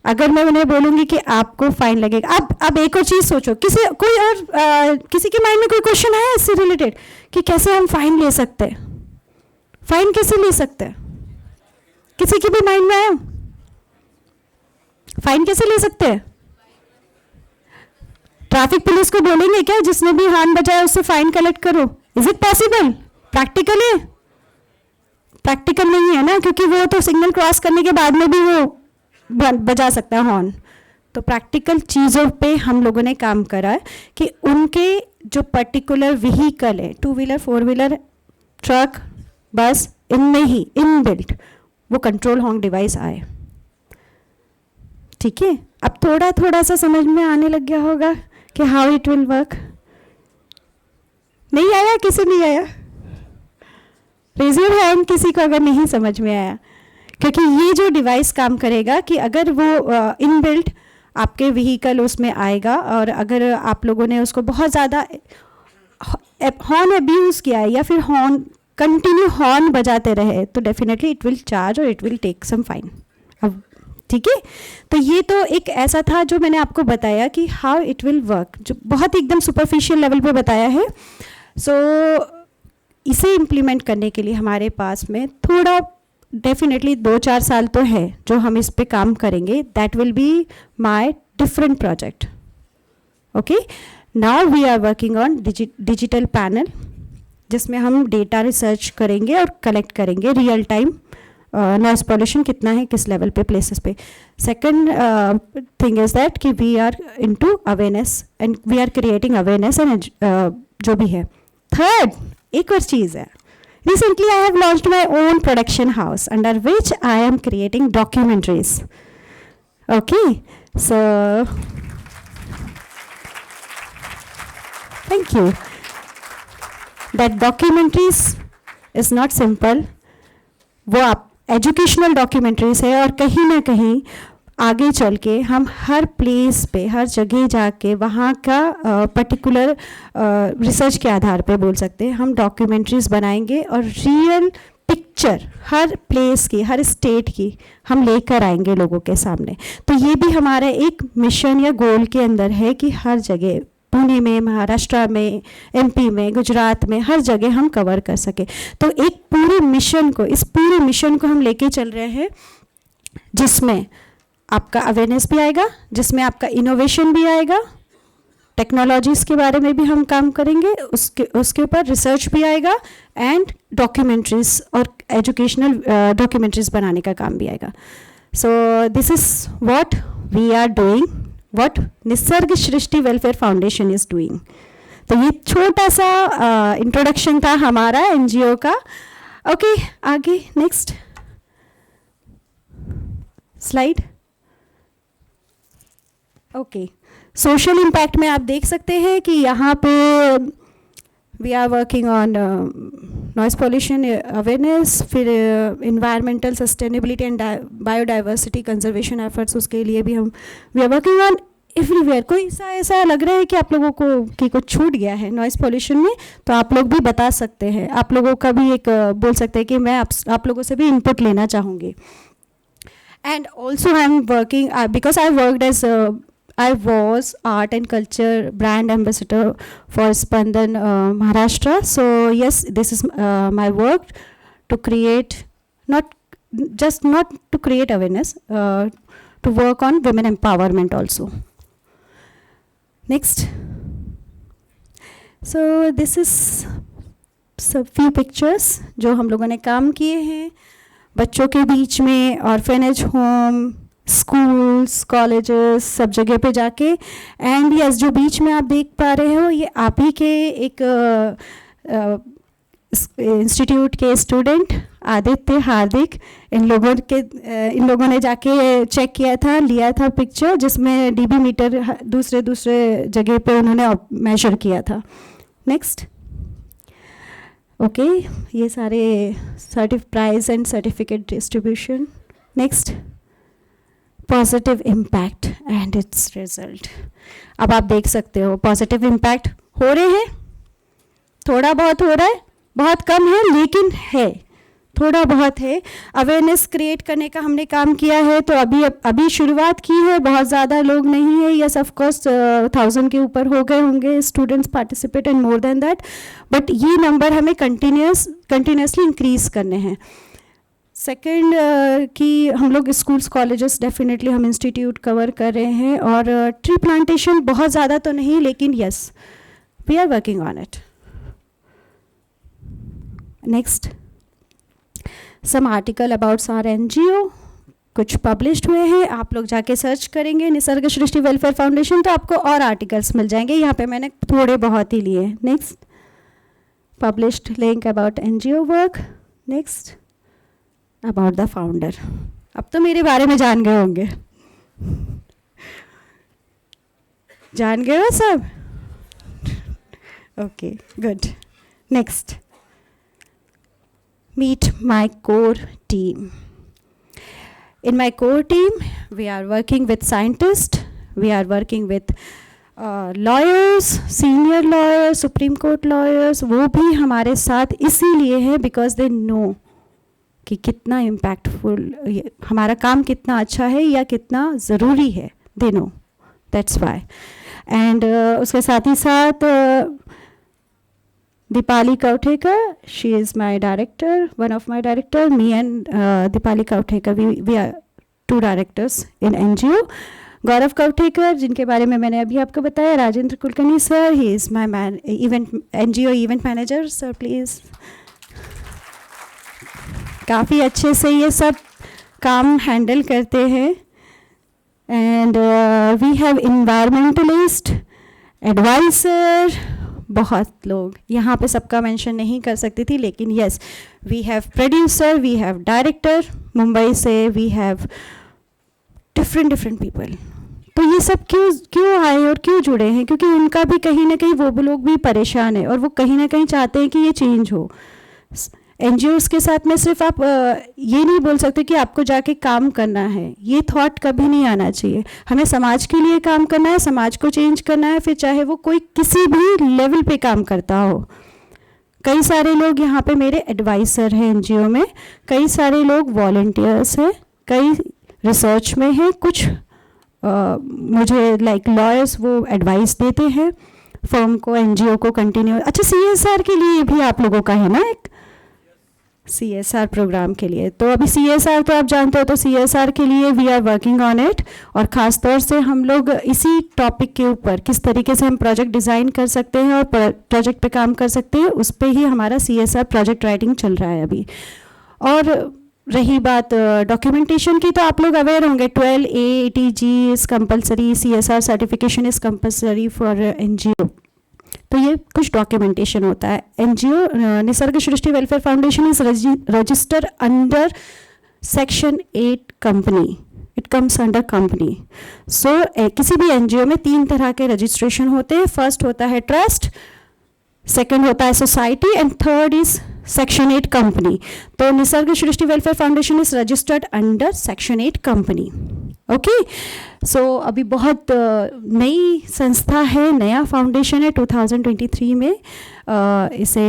अगर मैं उन्हें बोलूंगी कि आपको फाइन लगेगा. अब एक और चीज़ सोचो, किसी के माइंड में कोई क्वेश्चन है इससे रिलेटेड कि कैसे हम फाइन ले सकते हैं? फाइन कैसे ले सकते हैं? किसी के भी माइंड में आया? फाइन कैसे ले सकते हैं? ट्रैफिक पुलिस को बोलेंगे क्या जिसने भी हॉर्न बजाया उससे फाइन कलेक्ट करो? Is it possible? प्रैक्टिकल है? प्रैक्टिकल नहीं है ना, क्योंकि वो तो सिग्नल क्रॉस करने के बाद में भी वो बजा सकता है हॉर्न. तो प्रैक्टिकल चीज़ों पे हम लोगों ने काम करा है कि उनके जो पर्टिकुलर व्हीकल है, 2 व्हीलर 4 व्हीलर ट्रक, बस, इनमें ही इनबिल्ट वो कंट्रोल होम डिवाइस आए। ठीक है, अब थोड़ा थोड़ा सा समझ में आने लग गया होगा कि हाउ इट विल वर्क। नहीं आया? किसी नहीं आया? रेज योर हैंड किसी को अगर नहीं समझ में आया। क्योंकि ये जो डिवाइस काम करेगा कि अगर वो इनबिल्ट आपके व्हीकल उसमें आएगा और अगर आप लोगों ने उसको बहुत ज़्यादा हॉर्न अब्यूज़ किया है या फिर हॉर्न कंटिन्यू हॉर्न बजाते रहे तो डेफिनेटली इट विल चार्ज और it will take some fine. अब ठीक है, तो ये तो एक ऐसा था जो मैंने आपको बताया कि हाउ इट विल वर्क, जो बहुत एकदम सुपरफिशियल लेवल पे बताया है। सो इसे इम्प्लीमेंट करने के लिए हमारे पास में थोड़ा डेफिनेटली 2-4 साल तो है जो हम इस पे काम करेंगे। That will be my different project. Okay, now we are working on digital panel, जिसमें हम डेटा रिसर्च करेंगे और कलेक्ट करेंगे रियल टाइम नॉइस पॉल्यूशन कितना है किस लेवल पे प्लेसेस पे। सेकंड थिंग इज दैट कि we are into awareness and we are creating awareness and जो भी है। थर्ड एक और चीज़ है, recently I have launched my own production house under which I am creating documentaries. Okay, so thank you. That documentaries is not simple. वो आप educational documentaries है और कहीं ना कहीं आगे चल के हम हर प्लेस पे हर जगह जाके वहाँ का पर्टिकुलर रिसर्च के आधार पे बोल सकते हैं हम डॉक्यूमेंट्रीज बनाएंगे और रियल पिक्चर हर प्लेस की हर स्टेट की हम लेकर आएंगे लोगों के सामने। तो ये भी हमारा एक मिशन या गोल के अंदर है कि हर जगह पुणे में, महाराष्ट्र में, एमपी में, गुजरात में, हर जगह हम कवर कर सके। तो एक पूरे मिशन को, इस पूरे मिशन को हम लेके चल रहे हैं जिसमें आपका अवेयरनेस भी आएगा, जिसमें आपका इनोवेशन भी आएगा, टेक्नोलॉजीज़ के बारे में भी हम काम करेंगे, उसके ऊपर रिसर्च भी आएगा एंड डॉक्यूमेंट्रीज और एजुकेशनल डॉक्यूमेंट्रीज बनाने का काम भी आएगा। So this is what we are doing, what Nisarg Srishti welfare foundation is doing. तो ये छोटा सा इंट्रोडक्शन था हमारा एनजीओ का। ओके, आगे next slide. Okay, social impact में आप देख सकते हैं कि यहाँ पे we are working on noise pollution awareness, फिर environmental sustainability and biodiversity conservation efforts, उसके लिए भी हम we are working on everywhere. कोई ऐसा लग रहा है कि आप लोगों को कि कुछ छूट गया है नॉइस पॉल्यूशन में, तो आप लोग भी बता सकते हैं। आप लोगों का भी एक बोल सकते हैं कि मैं आप लोगों से भी इनपुट लेना चाहूँगी। And also I am working because I worked as I was art and culture brand ambassador for Spandan Maharashtra. So yes, this is my work to create not to create awareness, to work on women empowerment also. Next. So this is some few pictures जो हम लोगों ने काम किए हैं बच्चों के बीच में, ऑर्फेनेज होम, स्कूल्स, कॉलेजेस, सब जगह पे जाके। एंड यस, जो बीच में आप देख पा रहे हो ये आप ही के एक इंस्टीट्यूट के स्टूडेंट आदित्य, हार्दिक, इन लोगों ने जाके चेक किया था, लिया था पिक्चर जिसमें डीबी मीटर दूसरे जगह पे उन्होंने मेजर किया था। नेक्स्ट। ओके, ये सारे prize and certificate distribution. Next, positive impact and its result. अब आप देख सकते हो पॉजिटिव इम्पैक्ट हो रहे हैं, थोड़ा बहुत हो रहा है, बहुत कम है लेकिन है, थोड़ा बहुत है। अवेयरनेस क्रिएट करने का हमने काम किया है, तो अभी शुरुआत की है, बहुत ज़्यादा लोग नहीं है, यस ऑफ कोर्स 1000 के ऊपर हो गए होंगे students participate and more than that, but ये नंबर हमें कंटिन्यूसली इंक्रीज करने हैं। सेकेंड कि हम लोग स्कूल्स, कॉलेजेस, डेफिनेटली हम इंस्टीट्यूट कवर कर रहे हैं, और ट्री प्लांटेशन बहुत ज़्यादा तो नहीं लेकिन yes we are working on it. Next, some article about our NGO कुछ पब्लिश्ड हुए हैं, आप लोग जाके सर्च करेंगे निसर्ग सृष्टि वेलफेयर फाउंडेशन तो आपको और आर्टिकल्स मिल जाएंगे, यहाँ पे मैंने थोड़े बहुत ही लिए। Next, published link about NGO work. Next, about the founder. अब तो मेरे बारे में जान गए होंगे. जान गए हो सब? Okay, good. Next, meet my core team. In my core team, we are working with scientists, we are working with lawyers, senior lawyers, Supreme Court lawyers. वो भी हमारे साथ इसीलिए है because they know कि कितना impactful हमारा काम कितना अच्छा है या कितना ज़रूरी है. They know. That's why. And उसके साथ ही साथ Dipali Kauthekar, she is my director, one of my director. Me and Dipali Kauthekar, we are two directors in NGO. Gaurav Kauthekar, जिनके बारे में मैंने अभी आपको बताया, Rajendra Kulkarni sir, he is my NGO event manager. Sir, please. काफ़ी अच्छे से ये सब काम हैंडल करते हैं. And we have environmentalist, advisor, बहुत लोग यहाँ पे सबका मेंशन नहीं कर सकती थी, लेकिन yes, we have producer, we have director, Mumbai से we have different people. तो ये सब क्यों आए और क्यों जुड़े हैं? क्योंकि उनका भी कहीं ना कहीं वो लोग भी परेशान है और वो कहीं ना कहीं चाहते हैं कि ये चेंज हो. NGOs के साथ में सिर्फ आप ये नहीं बोल सकते कि आपको जाके काम करना है. ये थॉट कभी नहीं आना चाहिए. हमें समाज के लिए काम करना है, समाज को चेंज करना है, फिर चाहे वो कोई किसी भी लेवल पे काम करता हो. कई सारे लोग यहाँ पे मेरे एडवाइज़र हैं NGO में, कई सारे लोग वॉलंटियर्स हैं, कई रिसर्च में हैं, कुछ मुझे लाइक लॉयर्स वो एडवाइस देते हैं फर्म को, NGO को कंटिन्यू. अच्छा, CSR के लिए भी आप लोगों का है ना एक CSR प्रोग्राम के लिए? तो अभी CSR तो आप जानते हो, तो CSR के लिए we are working on it. और ख़ास तौर से हम लोग इसी टॉपिक के ऊपर किस तरीके से हम प्रोजेक्ट डिज़ाइन कर सकते हैं और प्रोजेक्ट पे काम कर सकते हैं, उस पे ही हमारा CSR प्रोजेक्ट राइटिंग चल रहा है अभी. और रही बात डॉक्यूमेंटेशन की, तो आप लोग अवेयर होंगे 12A ATG is compulsory, CSR certification is compulsory for NGO. तो ये कुछ डॉक्यूमेंटेशन होता है. NGO Nisarg Srishti welfare foundation is registered under section 8 company. It comes under company. So किसी भी NGO में 3 तरह के रजिस्ट्रेशन होते हैं. फर्स्ट होता है ट्रस्ट, सेकंड होता है society, and third is section 8 company. तो निसर्ग सृष्टि welfare foundation is registered under section 8 company. Okay, so अभी बहुत नई संस्था है, नया फाउंडेशन है. 2023 में इसे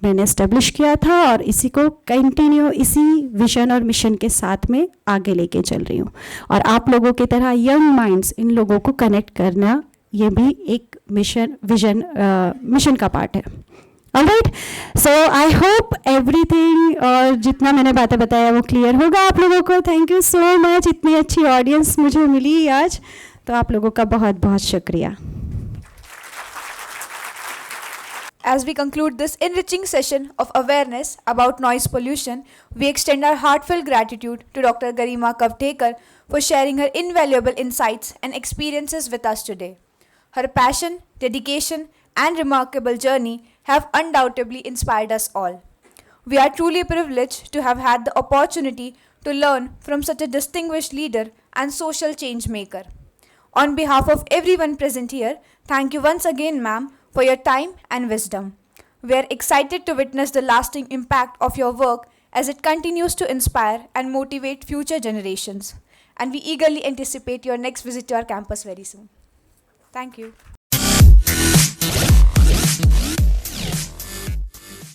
मैंने इस्टेब्लिश किया था और इसी को कंटिन्यू इसी विजन और मिशन के साथ में आगे लेके चल रही हूँ. और आप लोगों की तरह यंग माइंड्स, इन लोगों को कनेक्ट करना, ये भी एक मिशन का पार्ट है. Alright, so I hope everything, और जितना मैंने बातें बताया वो क्लियर होगा आप लोगों को. Thank you so much. इतनी अच्छी ऑडियंस मुझे मिली आज, तो आप लोगों का बहुत बहुत शुक्रिया. As we conclude this enriching session of awareness about noise pollution, we extend our heartfelt gratitude to Dr. Garima Kauthekar for sharing her invaluable insights and experiences with us today. Her passion, dedication, and remarkable journey have undoubtedly inspired us all. We are truly privileged to have had the opportunity to learn from such a distinguished leader and social change maker. On behalf of everyone present here, thank you once again, ma'am, for your time and wisdom. We are excited to witness the lasting impact of your work as it continues to inspire and motivate future generations. And we eagerly anticipate your next visit to our campus very soon. Thank you.